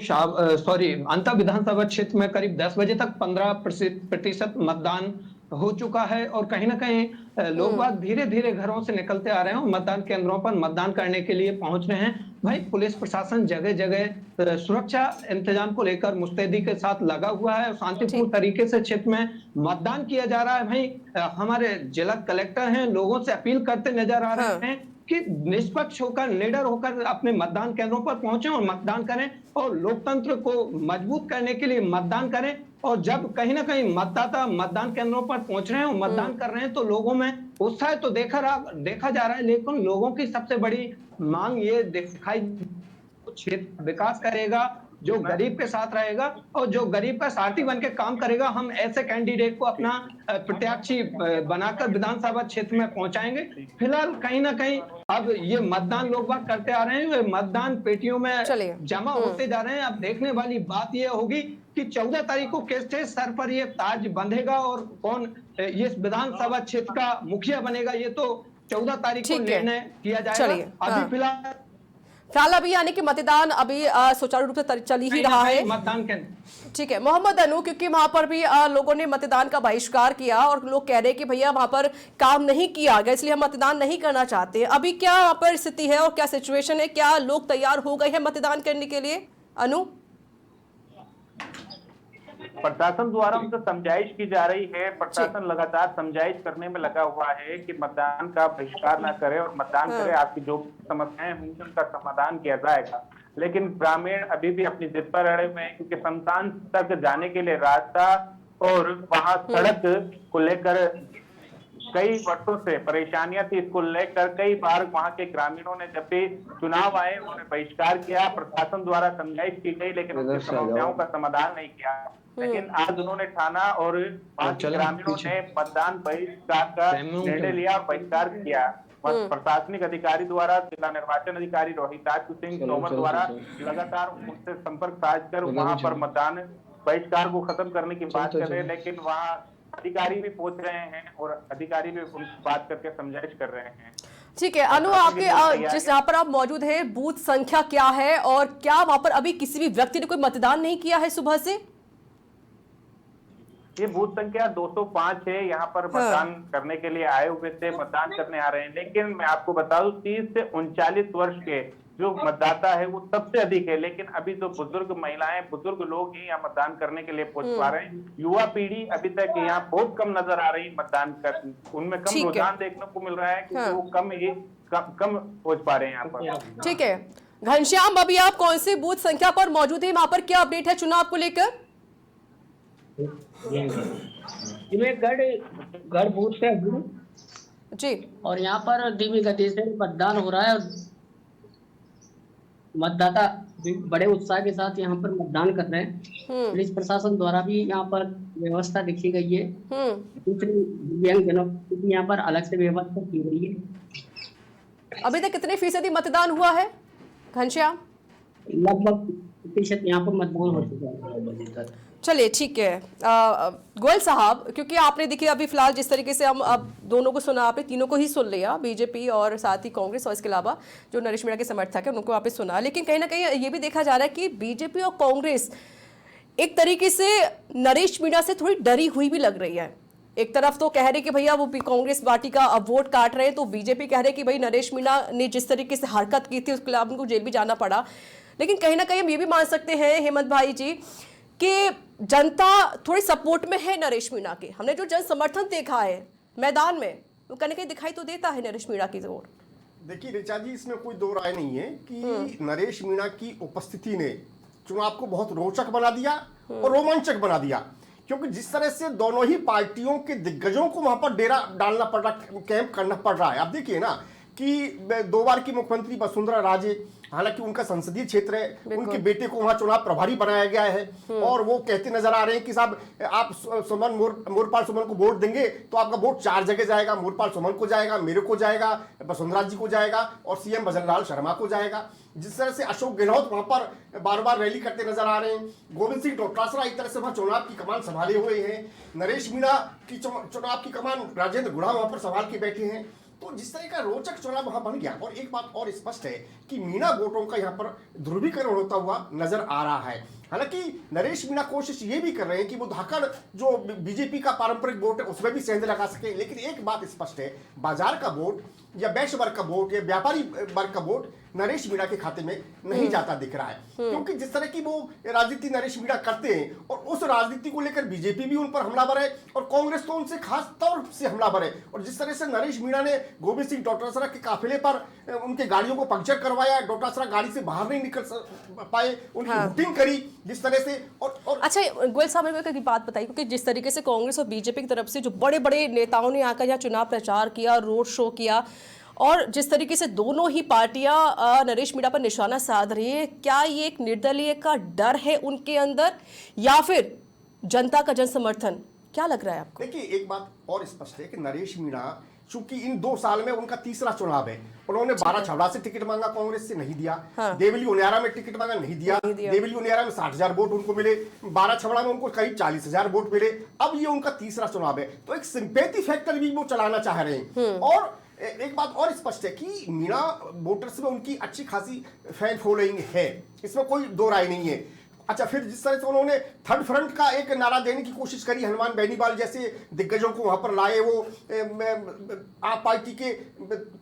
सॉरी, अंता विधानसभा क्षेत्र में करीब 10 बजे तक 15% मतदान हो चुका है और कहीं ना कहीं लोग बाग धीरे धीरे घरों से निकलते आ रहे हैं और मतदान केंद्रों पर मतदान करने के लिए पहुंच रहे हैं। भाई पुलिस प्रशासन जगह जगह सुरक्षा इंतजाम को लेकर मुस्तैदी के साथ लगा हुआ है और शांतिपूर्ण तरीके से क्षेत्र में मतदान किया जा रहा है। भाई हमारे जिला कलेक्टर हैं, लोगों से अपील करते नजर आ रहे हैं कि निष्पक्ष होकर, निडर होकर अपने मतदान केंद्रों पर पहुंचे और मतदान करें और लोकतंत्र को मजबूत करने के लिए मतदान करें। और जब कहीं ना कहीं मतदाता मतदान केंद्रों पर पहुंच रहे हैं और मतदान कर रहे हैं तो लोगों में उत्साह तो देखा जा रहा है, लेकिन लोगों की सबसे बड़ी मांग ये दिखाई क्षेत्र विकास करेगा जो गरीब के साथ रहेगा और जो गरीब का सारथी बन के काम करेगा, हम ऐसे कैंडिडेट को अपना प्रत्याशी बनाकर विधानसभा क्षेत्र में पहुंचाएंगे। फिलहाल कहीं ना कहीं अब ये मतदान लोग बाग करते आ रहे हैं, वे मतदान पेटियों में जमा होते जा रहे हैं। अब देखने वाली बात यह होगी कि 14 तारीख को किसके सर पर ये ताज बंधेगा और कौन ये विधानसभा क्षेत्र का मुखिया बनेगा, ये तो 14 तारीख को निर्णय किया जाएगा। अभी फिलहाल अभी यानी कि मतदान अभी सुचारू रूप से चल ही रहा है मतदान के। ठीक है मोहम्मद अनु, क्योंकि वहां पर भी लोगों ने मतदान का बहिष्कार किया और लोग कह रहे हैं कि भैया वहां पर काम नहीं किया गया इसलिए हम मतदान नहीं करना चाहते। अभी क्या वहां पर स्थिति है और क्या सिचुएशन है, क्या लोग तैयार हो गए हैं मतदान करने के लिए? अनु, प्रशासन द्वारा उनसे समझाइश की जा रही है। प्रशासन लगातार समझाइश करने में लगा हुआ है कि मतदान का बहिष्कार न करे और मतदान करे, आपकी जो समस्याएं होंगी उनका समाधान किया जाएगा। लेकिन ग्रामीण अभी भी अपनी जिद पर अड़े हुए हैं, क्योंकि शमशान तक जाने के लिए रास्ता और वहां सड़क को लेकर कई वर्षों से परेशानियां थी। इसको लेकर कई बार वहां के ग्रामीणों ने जब भी चुनाव आए उन्होंने बहिष्कार किया, प्रशासन द्वारा समझाइश की गई लेकिन उनकी समस्याओं का समाधान नहीं किया। लेकिन आज उन्होंने ठाना और 5 ग्रामीणों ने मतदान बहिष्कार का निर्णय लिया और बहिष्कार किया। प्रशासनिक अधिकारी द्वारा जिला निर्वाचन अधिकारी रोहिताक्ष सिंह तोमर द्वारा लगातार उनसे संपर्क साध कर वहां पर मतदान बहिष्कार को खत्म करने की बात कर रहे हैं, लेकिन वहां अधिकारी भी पहुंच रहे हैं और अधिकारी भी बात करके समझाइश कर रहे हैं। ठीक है अनु, आपके जिस यहाँ पर आप मौजूद हैं बूथ संख्या क्या है और क्या वहां पर अभी किसी भी व्यक्ति ने कोई मतदान नहीं किया है सुबह से? ये बूथ संख्या 205 है। यहाँ पर मतदान करने के लिए आए हुए थे, मतदान करने आ रहे हैं। लेकिन मैं आपको बता दूं 30 से 39 वर्ष के जो मतदाता है वो सबसे अधिक है। लेकिन अभी जो बुजुर्ग महिलाएं, बुजुर्ग लोग ही यहाँ मतदान करने के लिए पहुंच पा रहे हैं। युवा पीढ़ी अभी तक यहाँ बहुत कम नजर आ रही है मतदान कर, उनमें कम रुझान देखने को मिल रहा है क्योंकि वो कम पहुंच पा रहे हैं यहाँ पर। ठीक है घनश्याम, अभी आप कौन सी बूथ संख्या पर मौजूद है, वहां पर क्या अपडेट है चुनाव को लेकर? गढ़ बूथ पे जी, और यहाँ पर धीमी गति से मतदान हो रहा है। मतदाता बड़े उत्साह के साथ यहाँ पर मतदान कर रहे हैं। पुलिस प्रशासन द्वारा भी यहाँ पर व्यवस्था देखी गई है। दूसरी दिव्यांगजनों की यहाँ पर अलग से व्यवस्था की गई है। अभी तक कितने फीसदी मतदान हुआ है घनश्याम? लगभग प्रतिशत यहाँ पर मतदान हो चुका है। चलिए ठीक है गोयल साहब, क्योंकि आपने देखिए अभी फिलहाल जिस तरीके से हम अब दोनों को सुना, आपने तीनों को ही सुन लिया, बीजेपी और साथ ही कांग्रेस और इसके अलावा जो नरेश मीणा के समर्थक है उनको आपने सुना। लेकिन कहीं ना कहीं ये भी देखा जा रहा है कि बीजेपी और कांग्रेस एक तरीके से नरेश मीणा से थोड़ी डरी हुई भी लग रही है। एक तरफ तो कह रहे कि भैया वो कांग्रेस पार्टी का अब वोट काट रहे हैं, तो बीजेपी कह रहे कि भाई नरेश मीणा ने जिस तरीके से हरकत की थी उसके खिलाफ उनको जेल भी जाना पड़ा। लेकिन कहीं ना कहीं हम ये भी मान सकते हैं हेमंत भाई जी कि जनता थोड़ी सपोर्ट में है नरेश मीणा के। हमने जो जन समर्थन देखा है मैदान में वो कहीं ना कहीं दिखाई तो देता है नरेश मीणा की ओर। देखिए ऋचा जी, इसमें कोई दो राय नहीं है कि नरेश मीणा की उपस्थिति ने चुनाव को बहुत रोचक बना दिया और रोमांचक बना दिया, क्योंकि जिस तरह से दोनों ही पार्टियों के दिग्गजों को वहां पर डेरा डालना पड़ रहा, कैंप करना पड़ रहा है। आप देखिए ना कि 2 बार की मुख्यमंत्री वसुंधरा राजे, हालांकि उनका संसदीय क्षेत्र है, उनके बेटे को वहां चुनाव प्रभारी बनाया गया है और वो कहते नजर आ रहे हैं कि साहब आप सुमन मोरपाल सुमन को वोट देंगे तो आपका वोट 4 जगह जाएगा, मोरपाल सुमन को जाएगा, मेरे को जाएगा, वसुंधरा जी को जाएगा और सीएम भजनलाल शर्मा को जाएगा। जिस तरह से अशोक गहलोत वहां पर बार बार रैली करते नजर आ रहे हैं, गोविंद सिंह डोटासरा एक तरह से वहां चुनाव की कमान संभाले हुए हैं, नरेश मीणा की चुनाव की कमान राजेंद्र गुढ़ा वहां पर संभाल के बैठे हैं। तो जिस तरह का रोचक चुनाव वहां बन गया, और एक बात और स्पष्ट है कि मीणा वोटों का यहां पर ध्रुवीकरण होता हुआ नजर आ रहा है। हालांकि नरेश मीणा कोशिश ये भी कर रहे हैं कि वो धाकड़ जो बीजेपी का पारंपरिक वोट है उसमें भी सेंध लगा सके। लेकिन एक बात स्पष्ट है, बाजार का वोट या वैश्य वर्ग का वोट या व्यापारी वर्ग का वोट नरेश मीणा के खाते में नहीं जाता दिख रहा है, क्योंकि जिस तरह की वो राजनीति नरेश मीणा करते हैं और उस राजनीति को लेकर बीजेपी भी उन पर हमलावर है और कांग्रेस तो उनसे खास तौर से हमलावर है। और जिस तरह से नरेश मीणा ने गोविंद सिंह डोटासरा के काफिले पर उनके गाड़ियों को पंक्चर करवाया, डोटासरा गाड़ी से बाहर नहीं निकल पाए, उनकी वोटिंग करी जिस तरह से। और अच्छा गोयल साहब ने एक बात बताई, क्योंकि जिस तरीके से कांग्रेस और बीजेपी की तरफ से जो बड़े बड़े नेताओं ने आकर यहाँ चुनाव प्रचार किया, रोड शो किया और जिस तरीके से दोनों ही पार्टियां नरेश मीणा पर निशाना साध रही है, क्या ये एक निर्दलीय का डर है उनके अंदर या फिर जनता का जन समर्थन, क्या लग रहा है आपको? देखिए, एक बात और स्पष्ट है कि नरेश मीणा चूंकि इन 2 साल में उनका तीसरा चुनाव है, उन्होंने 12 छबड़ा से टिकट मांगा, कांग्रेस से नहीं दिया। हाँ। देवली उनियारा में टिकट मांगा, नहीं दिया। देवली उनियारा में 60,000 वोट उनको मिले, 12 छबड़ा में उनको करीब 40,000 वोट मिले। अब ये उनका तीसरा चुनाव है, तो एक सिंपैथी फैक्टर भी वो चलाना चाह रहे हैं। और एक बात और स्पष्ट है कि मीणा वोटर्स में उनकी अच्छी खासी फैन फॉलोइंग है, इसमें कोई दो राय नहीं है। अच्छा, फिर जिस तरह से उन्होंने थर्ड फ्रंट का एक नारा देने की कोशिश करी, हनुमान बेनीवाल जैसे दिग्गजों को वहां पर लाए, वो आप पार्टी के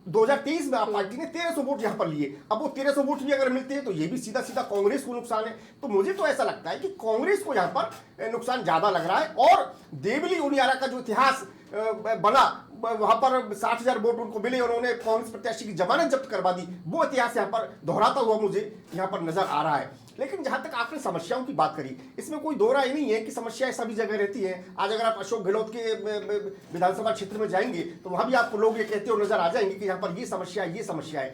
2023 में आप पार्टी ने 1300 वोट यहां पर लिए। अब वो 1300 वोट भी अगर मिलते हैं तो ये भी सीधा सीधा कांग्रेस को नुकसान है। तो मुझे तो ऐसा लगता है कि कांग्रेस को यहां पर नुकसान ज्यादा लग रहा है। और देवली उनियारा का जो इतिहास बना, वहां पर 60,000 वोट उनको मिले, उन्होंने कांग्रेस प्रत्याशी की जमानत जब्त करवा दी, वो इतिहास यहां पर दोहराता हुआ मुझे यहां पर नजर आ रहा है। लेकिन जहां तक आपने समस्याओं की बात करी, इसमें कोई दो राय नहीं है कि समस्याएं सभी जगह रहती हैं। आज अगर आप अशोक गहलोत के विधानसभा क्षेत्र में जाएंगे तो वहां भी आपको लोग ये कहते हुए नजर आ जाएंगे कि यहाँ पर ये समस्या है।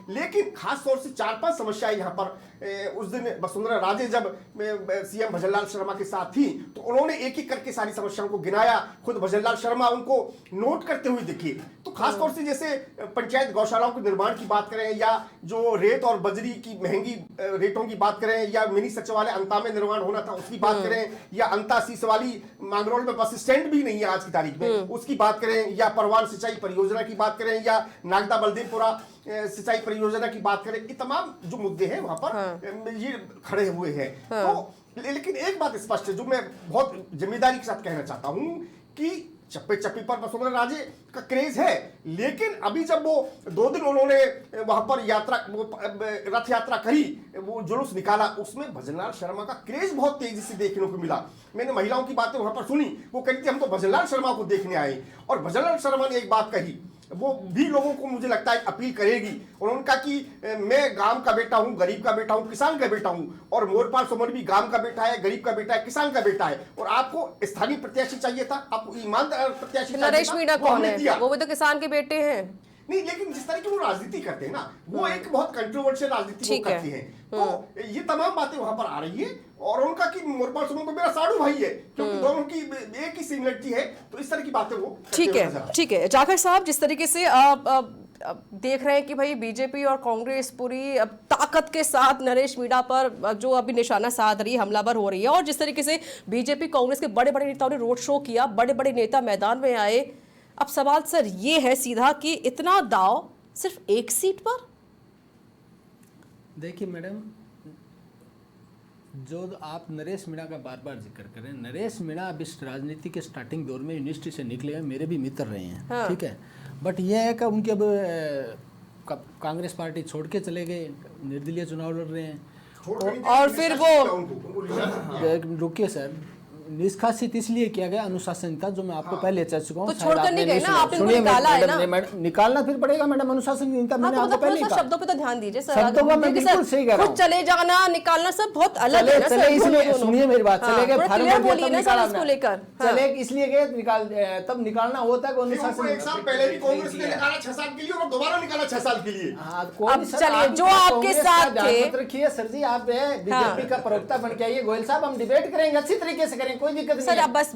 लेकिन खास तौर से 4-5 समस्याएं यहाँ पर उस दिन वसुंधरा राजे जब सीएम भजनलाल शर्मा के साथ थी तो उन्होंने एक एक करके सारी समस्याओं को गिनाया, खुद भजनलाल शर्मा उनको नोट करते हुए दिखे। तो खास तौर से जैसे पंचायत गौशालाओं के निर्माण की बात करें, या जो रेत और बजरी की महंगी रेटों की बात करें, या मिनी सचिवालय अंता में निर्माण होना था उसकी बात करें, या अंता सीसवाली मांगरोल में बस स्टैंड भी नहीं है आज की तारीख में, उसकी बात करें, या परवान सिंचाई परियोजना की बात करें, या नागदा बलदेवपुरा सिंचाई परियोजना की बात करें, ये तमाम जो मुद्दे हैं वहां पर ये खड़े हुए हैं। तो लेकिन एक बात स्पष्ट है जो मैं बहुत जिम्मेदारी के साथ कहना चाहता हूं कि चप्पे चप्पे पर वसुंधरा राजे का क्रेज है, लेकिन अभी जब वो 2 दिन उन्होंने वहां पर रथ यात्रा करी, वो जुलूस निकाला, उसमें भजनलाल शर्मा का क्रेज बहुत तेजी से देखने को मिला। मैंने महिलाओं की बातें वहां पर सुनी, वो कहती हम तो भजनलाल शर्मा को देखने आए। और भजनलाल शर्मा ने एक बात कही, वो भी लोगों को मुझे लगता है अपील करेगी। उन्होंने कहा कि मैं गांव का बेटा हूं, गरीब का बेटा हूं, किसान का बेटा हूं, और मोरपाल सुमन भी गांव का बेटा है, गरीब का बेटा है, किसान का बेटा है, और आपको स्थानीय प्रत्याशी चाहिए था, आपको ईमानदार प्रत्याशी चाहिए था। नरेश मीणा कौन है? वो भी तो किसान के बेटे हैं। नहीं, लेकिन जिस तरह की वो राजनीति करते हैं ना, वो एक बहुत कंट्रोवर्शियल राजनीति वो करती हैं। तो ये तमाम बातें वहां पर आ रही है। और उनका कि मोरपाल सुमन तो मेरा साड़ू भाई है, क्योंकि दोनों की एक ही सिमिलरिटी है। तो इस तरह की बातें वो ठीक है जाफर साहब, जिस तरीके से आप देख रहे हैं कि भाई बीजेपी और कांग्रेस पूरी ताकत के साथ नरेश मीणा पर जो अभी निशाना साध रही है, हमलावर हो रही है, और जिस तरीके से बीजेपी कांग्रेस के बड़े बड़े नेताओं ने रोड शो किया, बड़े बड़े नेता मैदान में आए। अब सवाल सर ये है सीधा कि इतना दाव सिर्फ एक सीट पर? देखिए मैडम, जो आप नरेश मीणा का बार बार जिक्र कर रहे हैं, नरेश मीणा अब इस राजनीति के स्टार्टिंग दौर में यूनिवर्सिटी से निकले हैं, मेरे भी मित्र रहे हैं। हाँ। ठीक है, बट ये है कि उनके अब कांग्रेस पार्टी छोड़ के चले गए, निर्दलीय चुनाव लड़ रहे हैं। और फिर वो रुकिए सर, निष्कासित इसलिए किया गया अनुशासनहीनता, जो मैं आपको पहले चर्चा चुका हूं। तो छोड़कर नहीं गए ना, आपने इनको निकाला है ना। निकालना फिर पड़ेगा मैडम, अनुशासनहीनता मैंने आपको पहले कहा। शब्दों पे तो ध्यान दीजिए सर, शब्दों में मैं बिल्कुल सही कह रहा हूं। खुद चले जाना, निकालना सब बहुत अलग है ना सर। इसलिए सुनिए मेरी बात, चले गए क्लियर बोलिए ना सर इसको लेकर। चले इसलिए गए, तब निकालना होता है अनुशासन। एक साल पहले भी कांग्रेस ने निकाला 6 साल के लिए, और दोबारा निकाला 6 साल के लिए। अब चलिए, जो आपके साथ थे, रखिए सर जी, आप बीजेपी का प्रवक्ता बन के आइए। गोयल साहब, हम डिबेट करेंगे, अच्छी तरीके से करेंगे, कोई दिक्कत नहीं है। बस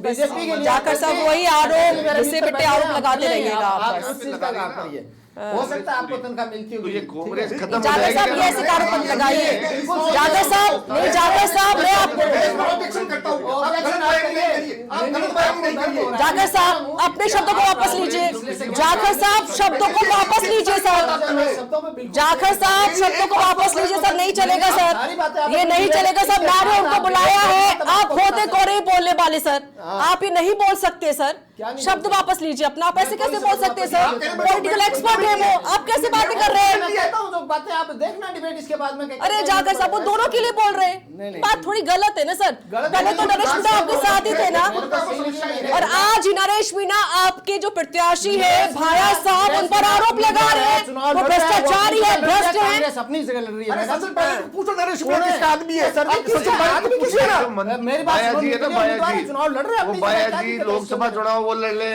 जाकर सब वही आरोप घिसे पिटे आरोप लगाते रहिएगा। आप करिए, हो सकता है आपको तनख्वाह मिलती होगी। ये कांग्रेस खत्म हो जाकर साहब ये ऐसे आरोप मत लगाइए। जाकर साहब नहीं, जाकर साहब मैं आपको जाकर साहब अपने शब्दों को वापस लीजिए। जाकर साहब शब्दों को वापस लीजिए सर। जाकर साहब शब्दों को वापस लीजिए सर, नहीं चलेगा सर, ये नहीं चलेगा सर। मैंने उनको बुलाया है, आप होते कौन बोलने वाले सर, आप ये नहीं बोल सकते सर। शब्द वापस लीजिए अपना, आप ऐसे कैसे बोल सकते हैं सर? पॉलिटिकल एक्सपर्ट है वो, आप कैसे बातें कर रहे हैं? बातें आप देखना डिबेट इसके बाद में। अरे जाकर साहब वो दोनों के लिए बोल रहे हैं, बात थोड़ी गलत है ना सर। पहले तो नरेश मीणा आपके साथ ही थे ना, और आज नरेश मीणा आपके जो प्रत्याशी है भाया साहब, उन पर आरोप लगा रहे हैं वो भ्रष्टाचारी है, भ्रष्ट है। अपनी जगह लड़ रही है। पूछो नरेश मीणा किसका आदमी है सर? मेरी बात सुनो, चुनाव लड़ रहे बाया जी लोकसभा चुनाव वो लड़ ले,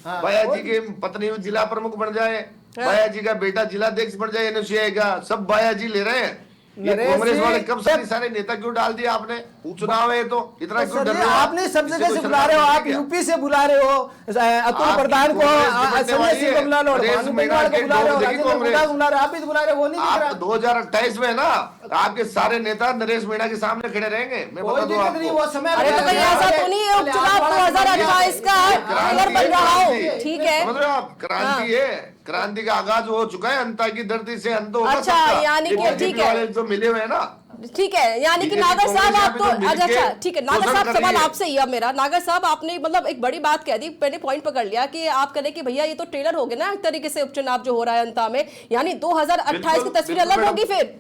बाया जी की पत्नी जिला प्रमुख बन जाए, बाया जी का बेटा जिलाध्यक्ष बन जाए एनएसयूआई का, सब बाया जी ले रहे हैं। ये नरेश कांग्रेस जी, वाले कब सारे नेता क्यों डाल दिया आपने? उपचुनाव है तो इतना क्यों डर सर, रहे हो? आपने सब इससे जगह कोई से बुला रहे हो, शर्म आप नहीं है यूपी से बुला रहे हो, अतुल प्रधान को, संजय सिंह को बुला लो, भानु बेनीवाल को बुला रहे हो, राजेंद्र गुप्ता को बुला रहे हो, आप भी तो बुला रहे हो, वो नहीं दिख रहा। आप 2028 में ना आपके सारे नेता नरेश मीणा के सामने खड़े रहेंगे, मैं कोई बता दूं दिक्कत नहीं, आपको। वो समय अरे तो कहीं ऐसा तो नहीं है उपचुनाव 2028 का ट्रेलर बन रहा हो, ठीक है? समझ रहे हो आप? क्रांति है, क्रांति का आगाज हो चुका है, अंता की धरती से अंत होगा अच्छा, सबका। यानी कि ये ठीक BJP है। वाले जो मिले हुए हैं ना, ठीक है, यानी कि BJP नागर साहब कांग्रेस आप तो यहाँ पे जो अच्छा मिलके ठीक है, नागर शोषण साहब कर सवाल रही है। आपसे ही अब मेरा, नागर साहब आपने मतलब एक बड़ी बात कह दी, मैंने पॉइंट पकड़ लिया कि आप कह रहे कि भैया ये तो ट्रेलर हो गया ना एक तरीके से उपचुनाव जो हो रहा है अंता में, यानी 2028 की तस्वीर बिल्कुल अलग होगी, फिर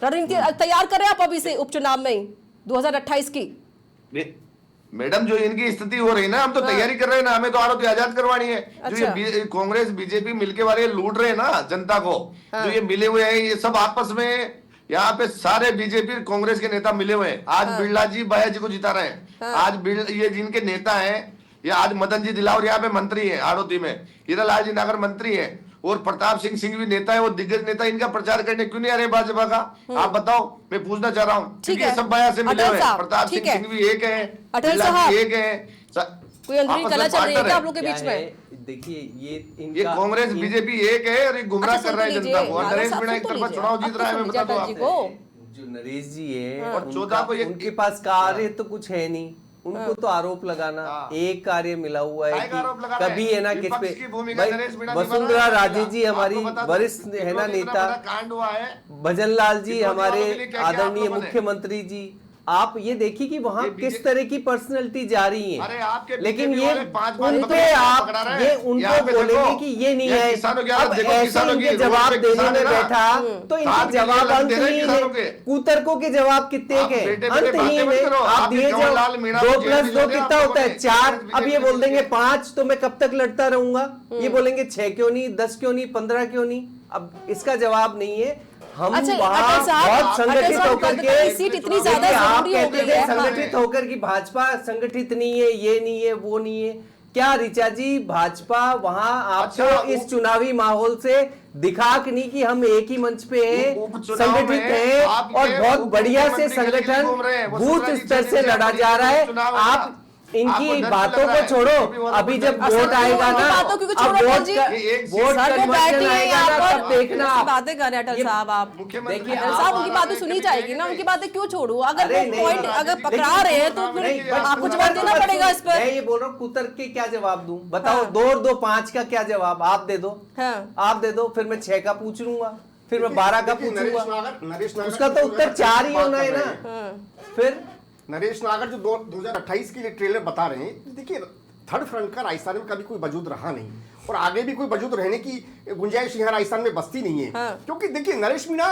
रणनीति तैयार करें आप अभी से उपचुनाव में ही 2028 की। मैडम जो इनकी स्थिति हो रही है ना, हम तो तैयारी कर रहे हैं ना, हमें तो आरोपी आजाद करवानी है। जो ये कांग्रेस बीजेपी मिलके वाले लूट रहे हैं ना जनता को, जो ये मिले हुए हैं, ये सब आपस में यहाँ पे सारे बीजेपी कांग्रेस के नेता मिले हुए हैं। आज बिरला जी बाया जी को जिता रहे हैं। आज ये जिनके नेता हैं, ये आज मदन जी दिलावर यहाँ पे मंत्री है, आड़ोती में हीरालाल जी नागर मंत्री है, और प्रताप सिंह भी नेता है, वो दिग्गज नेता। इनका प्रचार करने क्यों नहीं आ रहे भाजपा का? आप बताओ, मैं पूछना चाह रहा हूँ। ठीक है, सब बाया से मिले हुए हैं। प्रताप ठीक है। सिंह भी एक है, अटल बिरला साहब, जी एक है, कोई अंदरूनी आपस कला में चल रही है पार्टनर क्या है। आप लोग के बीच में? देखिए ये ये इनका कांग्रेस बीजेपी एक है, और ये गुमराह अच्छा, कर रहा है सुन तो जनता को। और लीजिए, नरेश नागर मीणा साहब एक सुन तरफा तो चुनाव लीजिए, जीत रहा है, अब मैं तो बता दूं सुन लीजिए आपको। अटल जी जो नरेश जी है और 14 को ये उनके पास कार्य तो कुछ है नहीं, उनको तो आरोप लगाना एक कार्य मिला हुआ है काय का आरोप लगा कि रहे कभी हैं? है ना किस विपक्ष पे की भूमिका भाई नरेश मीणा निभा रहा वसुंधरा है। राजे जी हमारी आपको बता दूं, वरिष्ठ है ना विरोधी इतना नेता, बड़ा कांड हुआ है। भजन लाल जी विरोधी वालों के हमारे लिए क्या-क्या आप आदरणीय लोगों ने? मुख्यमंत्री जी, आप ये देखिए कि वहाँ ये किस तरह की पर्सनैलिटी जा रही अरे है, आपके लेकिन BJP ये वाले 5 उन पे आप ये उनको बोलेंगे कि ये नहीं है, अब ऐसे इनके जवाब देने में बैठा तो इनके जवाब अंतहीन है। कुतर्कों के जवाब कितने के अंतहीन है। आप दिए जाओ 2+2 कितना होता है? 4। अब ये बोल देंगे 5, तो मैं कब तक लड़ता रहूंगा? ये बोलेंगे 6 क्यों नहीं, 10 क्यों नहीं, 15 क्यों नहीं? अब इसका जवाब नहीं है। हम अच्छा, वहाँ अटल साहब, बहुत अटल संगठित साहब, होकर कलकत्ता की के सीट इतनी ज्यादा आप जरूरी हो कहते गई थे है। संगठित होकर कि भाजपा संगठित नहीं है, ये नहीं है, वो नहीं है। क्या ऋचा जी, भाजपा वहां आपको अच्छा, इस चुनावी माहौल से दिखा कि नहीं कि हम एक ही मंच पे हैं, संगठित हैं और बहुत बढ़िया से संगठन बूथ स्तर से लड़ा जा रहा है। आप इनकी बातों को छोड़ो, अभी जब वोट आएगा ना, बातों को अब छोड़ो वोट जी। का वोट सर, वो बैठी कन्वर्जन है आएगा यहाँ ना, पर, तब देखना ऐसी आप। बातें कर रहे हैं अटल साहब आप। देखिए अटल साहब, उनकी बातें सुनी जाएगी ना, उनकी बातें क्यों छोड़ू? अगर अरे वो नहीं, पॉइंट अगर पकड़ा रहे हैं तो नहीं, फिर आपको जवाब देना पड़ेगा इस पर। मैं ये बोल रहा हूँ कुतर्क के क्या जवाब दूं? बताओ, 2 और 2 5 का क्या जवाब? आप दे दो, आप दे दो, फिर मैं 6 का पूछ लूंगा, फिर मैं 12 का पूछूंगा। उसका तो उत्तर 4 ही होना है ना। फिर नरेश नागर जो 2028 के लिए ट्रेलर बता रहे हैं, देखिए थर्ड फ्रंट का राजस्थान में कभी कोई वजूद रहा नहीं, और आगे भी कोई वजूद रहने की गुंजाइश यहाँ राजस्थान में बसती नहीं है। क्योंकि देखिए नरेश मीणा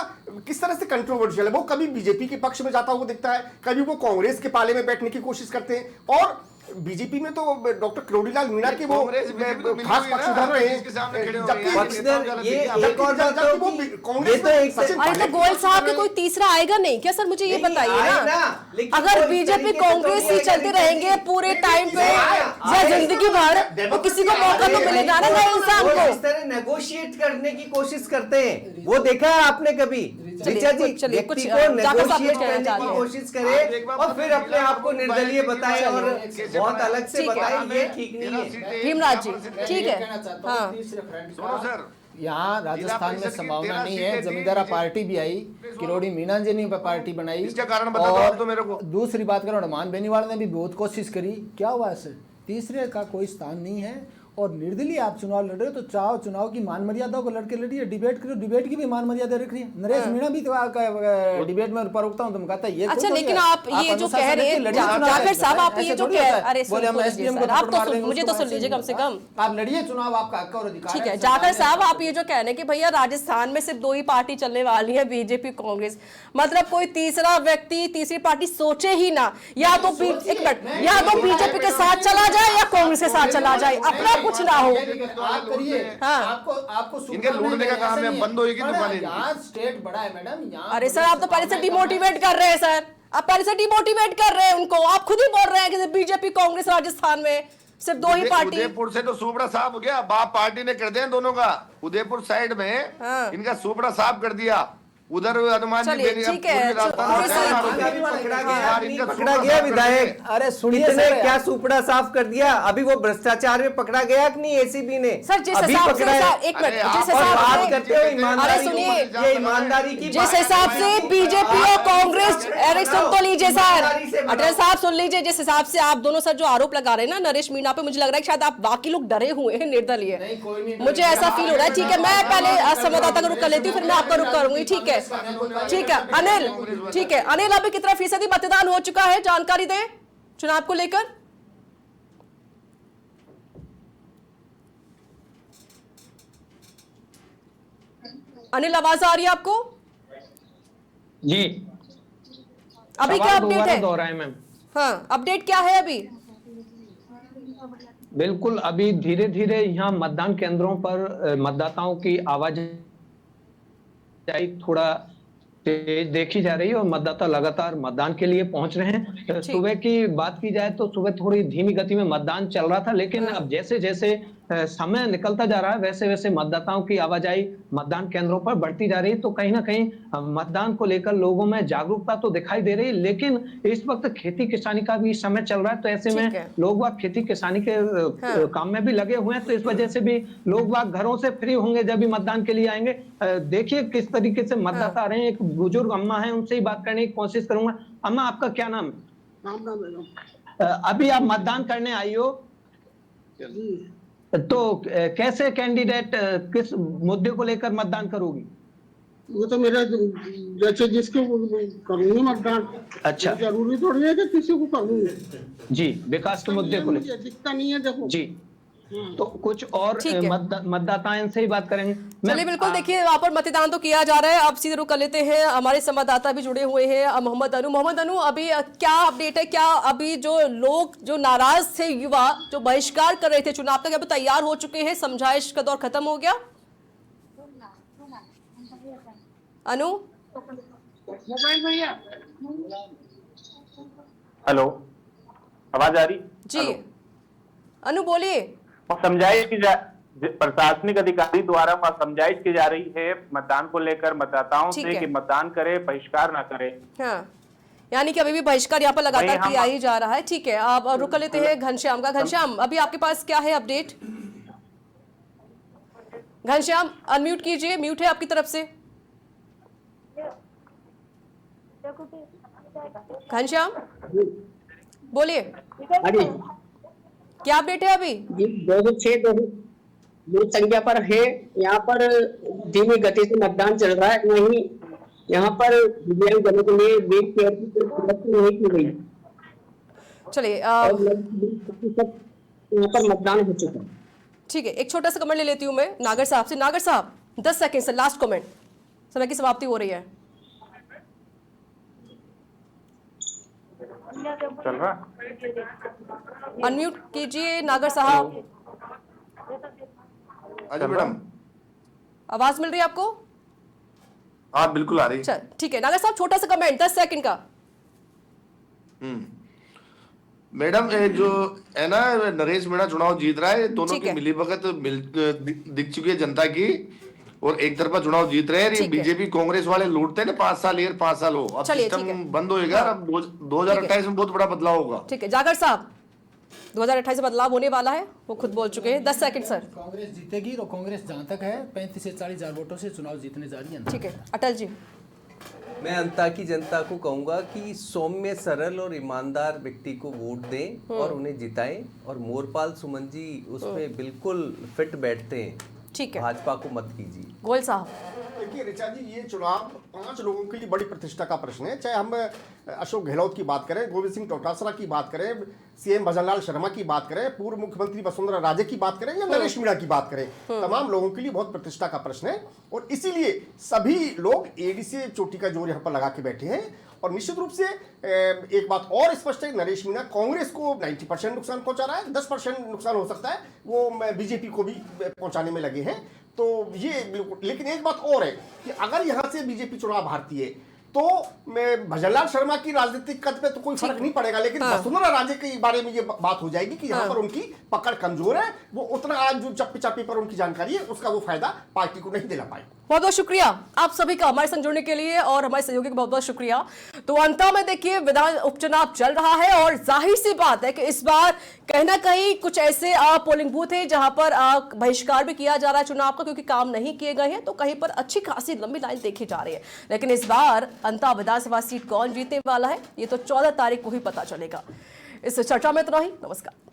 किस तरह से कंट्रोवर्शियल है, वो कभी बीजेपी के पक्ष में जाता हुआ दिखता है, कभी वो कांग्रेस के पाले में बैठने की कोशिश करते हैं, और बीजेपी में तो डॉक्टर किरोड़ीलाल मीणा के वो खास पक्षधर रहे हैं। पक्षधर ये एक और बात तो ये तो एक अरे तो गोयल साहब के कोई तीसरा आएगा नहीं क्या? सर मुझे ये बताइए ना, अगर बीजेपी कांग्रेस ही चलते रहेंगे पूरे टाइम पे या जिंदगी भर, तो किसी को मौका तो मिलेगा ना नए इंसान को। इस तरह नेगोशिएट करने की कोशिश करते हैं, वो देखा है आपने कभी? ऋचा जी चलिए, व्यक्ति कुछ को जाकर साहब नेगोशिएट कुछ कहना करने चाहते की हैं। कोशिश करे और फिर अपने आप को निर्दलीय बताए और बहुत अलग से ठीक है। बताए, ये ठीक नहीं है। भीमराज जी, ठीक है, हाँ। सुनो सर, यहाँ राजस्थान में संभावना नहीं है। जमींदारा पार्टी भी आई, किरोड़ी मीणा जी ने पार्टी बनाई, इसका कारण बता दो आप तो मेरे को। दूसरी बात करो, हनुमान बेनीवाल ने भी बहुत कोशिश करी, क्या हुआ इससे? तीसरे का कोई स्थान नहीं है। और निर्दलीय आप चुनाव लड़ रहे हो तो चाहो चुनाव की मान मर्यादा को लड़के लड़िए, डिबेट करो, डिबेट की भी मान मर्यादा रख रही है। नरेश मीणा भी तो डिबेट में प्रवक्ता हूं, तुम कहता है ये अच्छा, लेकिन आप ये जो कह रहे हैं जाकिर साहब, आप ये जो कह, अरे बोले हम एसडीएम को आप तो मुझे तो सुन लीजिए कम से कम। आप लड़िए चुनाव, आपका हक और अधिकार। ठीक है जाकिर साहब, आप ये जो कह रहे हैं कि भैया राजस्थान में सिर्फ 2 ही पार्टी चलने वाली है, बीजेपी कांग्रेस, मतलब कोई तीसरा व्यक्ति, तीसरी पार्टी सोचे ही ना, या तो एक मिनट, या तो बीजेपी के साथ चला जाए या कांग्रेस के साथ चला जाए, अपना कुछ ना हो। आप करिए, आपको इनके लूटने का काम है, बंद होगी दुकानें। यहाँ स्टेट बड़ा है मैडम, यहाँ। अरे सर, आप तो पहले से डिमोटिवेट कर रहे हैं सर, आप पहले से डिमोटिवेट कर रहे हैं उनको। आप खुद ही बोल रहे हैं कि बीजेपी कांग्रेस राजस्थान में, सिर्फ दो ही पार्टी। उदयपुर से तो सुपड़ा साफ हो गया, बाप पार्टी ने कर दिया दोनों का। उदयपुर साइड में हाँ। इनका सुपड़ा साफ कर दिया, उधर हनुमान जी चलिए, ठीक है, पकड़ा गया विधायक। अरे सुनिए इतने सर, क्या सुपड़ा साफ कर दिया? अभी वो भ्रष्टाचार में पकड़ा गया कि नहीं एसीबी ने? सर जिस अभी हिसाब पकड़ा से है। एक मिनट, अरे जिस आप हिसाब बात से करते हो ईमानदारी अरे सुनिए, ये ईमानदारी की जिस हिसाब से बीजेपी और कांग्रेस, अरे सुन तो लीजिए सर, अटल साहब सुन लीजिए, जिस हिसाब से आप दोनों सर जो आरोप लगा रहे हैं ना नरेश मीणा पे, मुझे लग रहा है कि शायद आप बाकी लोग डरे हुए हैं निर्दलीय, मुझे ऐसा फील हो रहा है। ठीक है, मैं पहले संवाददाता का रुख कर लेती हूँ, फिर मैं आपका रुख करूंगी। ठीक है, ठीक है अनिल, ठीक है अनिल, अभी कितना फीसदी मतदान हो चुका है, जानकारी दें चुनाव को लेकर। अनिल आवाज आ रही है आपको? जी अभी क्या सवाल अपडेट दोबारा है? दोहराएं मैम। हाँ, अपडेट क्या है अभी? बिल्कुल, अभी धीरे धीरे यहाँ मतदान केंद्रों पर मतदाताओं की आवाजाही थोड़ा तेज देखी जा रही है और मतदाता लगातार मतदान के लिए पहुंच रहे हैं। सुबह की बात की जाए तो सुबह थोड़ी धीमी गति में मतदान चल रहा था, लेकिन अब जैसे जैसे समय निकलता जा रहा है वैसे वैसे मतदाताओं की आवाजाही मतदान केंद्रों पर बढ़ती जा रही है। तो कहीं ना कहीं मतदान को लेकर लोगों में जागरूकता तो दिखाई दे रही है, लेकिन इस वक्त खेती किसानी का भी समय चल रहा है, तो ऐसे में लोग वाग खेती किसानी के काम में भी लगे हुए हैं, तो इस वजह से भी लोग वाग घरों से फ्री होंगे जब भी मतदान के लिए आएंगे। देखिए किस तरीके से मतदाता आ रहे हैं। एक बुजुर्ग अम्मा है, उनसे ही बात करने की कोशिश करूंगा। अम्मा, आपका क्या नाम है? अभी आप मतदान करने आई हो, तो कैसे कैंडिडेट किस मुद्दे को लेकर मतदान करोगी? वो तो मेरा जैसे जिसको करूंगी मतदान। अच्छा, जरूरी थोड़ी है कि किसी को करूंगी। जी, विकास के मुद्दे को लेकर दिखता नहीं है, देखो जी। तो कुछ और मतदाताएं से ही बात करेंगे। चलिए बिल्कुल, देखिए वहां पर मतदान तो किया जा रहा है। अब सीधे रुक कर लेते हैं, हमारे संवाददाता भी जुड़े हुए हैं, मोहम्मद अनु, अभी क्या अपडेट है? क्या अभी जो लोग जो नाराज थे, युवा जो बहिष्कार कर रहे थे चुनाव का, क्या तैयार हो चुके हैं? समझाइश का दौर खत्म हो गया? अनु, हेलो, आवाज आ रही? जी अनु बोलिए। समझाइश की प्रशासनिक अधिकारी द्वारा समझाइश की जा रही है मतदान को लेकर मतदाताओं से कि मतदान करे, बहिष्कार ना करे। हाँ, यानी कि अभी भी बहिष्कार यहाँ पर लगातार किया ही जा रहा है। ठीक है, आप रुक लेते हैं घनश्याम का। घनश्याम, अभी आपके पास क्या है अपडेट? घनश्याम अनम्यूट कीजिए, म्यूट है आपकी तरफ से। घनश्याम बोलिए, क्या अपडेट है अभी? 206 बूथ संख्या पर है, यहाँ पर धीमी गति से मतदान चल रहा है। वहीं यहाँ पर दिव्यांगजनों के लिए व्हील चेयर की नहीं की गई। चलिए, यहाँ पर मतदान हो चुका है। ठीक है, एक छोटा सा कमेंट ले लेती हूँ मैं नागर साहब से। नागर साहब 10 सेकंड से लास्ट कमेंट, समय की समाप्ति हो रही है। चल रहा, अनम्यूट कीजिए नागर साहब। अच्छा मैडम, आवाज मिल रही है आपको? हाँ बिल्कुल आ रही। चल ठीक है, नागर साहब छोटा सा कमेंट 10 सेकंड का। मैडम, जो है ना नरेश मीणा चुनाव जीत रहा है, दोनों की मिलीभगत दिख चुकी है जनता की, और एक तरफा चुनाव जीत रहे हैं। बीजेपी कांग्रेस वाले लूटते हैं ना, 5 साल ये 5 साल हो, अब सिस्टम बंद होएगा। अब 2028 में बहुत बड़ा बदलाव होगा। ठीक है जागर साहब, 2028 में बदलाव होने वाला है, वो खुद बोल चुके हैं। 10 सेकंड सर। कांग्रेस जीतेगी, और कांग्रेस जहां तक है 35 से 40 हजार वोटों से चुनाव जीतने जा रही है। ठीक है अटल जी। मैं अंता की जनता को कहूंगा कि सौम्य, सरल और ईमानदार व्यक्ति को वोट दें और उन्हें जिताएं, और मोरपाल सुमन जी उसमें बिल्कुल फिट बैठते हैं। ठीक है, भाजपा को मत कीजिए। गोयल साहब। देखिए ऋचा जी, ये चुनाव 5 लोगों के लिए बड़ी प्रतिष्ठा का प्रश्न है। चाहे हम अशोक गहलोत की बात करें, गोविंद सिंह चौटासरा की बात करें, सीएम भजनलाल शर्मा की बात करें, पूर्व मुख्यमंत्री वसुंधरा राजे की बात करें, या नरेश मीणा की बात करें, तमाम लोगों के लिए बहुत प्रतिष्ठा का प्रश्न है। और इसीलिए सभी लोग एड़ी से चोटी का जोर यहाँ पर लगा के बैठे हैं। और निश्चित रूप से एक बात और स्पष्ट है, नरेश मीणा कांग्रेस को 90% नुकसान पहुंचा रहा है, 10% नुकसान हो सकता है वो बीजेपी को भी पहुंचाने में लगे हैं। तो ये बिल्कुल, लेकिन एक बात और है कि अगर यहां से बीजेपी चुनाव हारती है तो मैं भजनलाल शर्मा की राजनीतिक कद पे तो कोई फर्क नहीं पड़ेगा, लेकिन वसुंधरा राजे के बारे में ये बात हो जाएगी कि यहाँ पर उनकी पकड़ कमजोर है, वो उतना आज जो चप्पी चापी पर उनकी जानकारी है उसका वो फायदा पार्टी को नहीं दिला पाए। बहुत बहुत शुक्रिया आप सभी का हमारे संग जुड़ने के लिए और हमारे सहयोगी का बहुत बहुत शुक्रिया। तो अंत में देखिए विधान उपचुनाव चल रहा है और जाहिर सी बात है कि इस बार कहीं ना कहीं कुछ ऐसे पोलिंग बूथ है जहां पर बहिष्कार भी किया जा रहा है चुनाव का, क्योंकि काम नहीं किए गए हैं, तो कहीं पर अच्छी खासी लंबी लाइन देखी जा रही है। लेकिन इस बार अंता विधानसभा सीट कौन जीतने वाला है ये तो 14 तारीख को ही पता चलेगा। इस चर्चा में इतना ही, नमस्कार।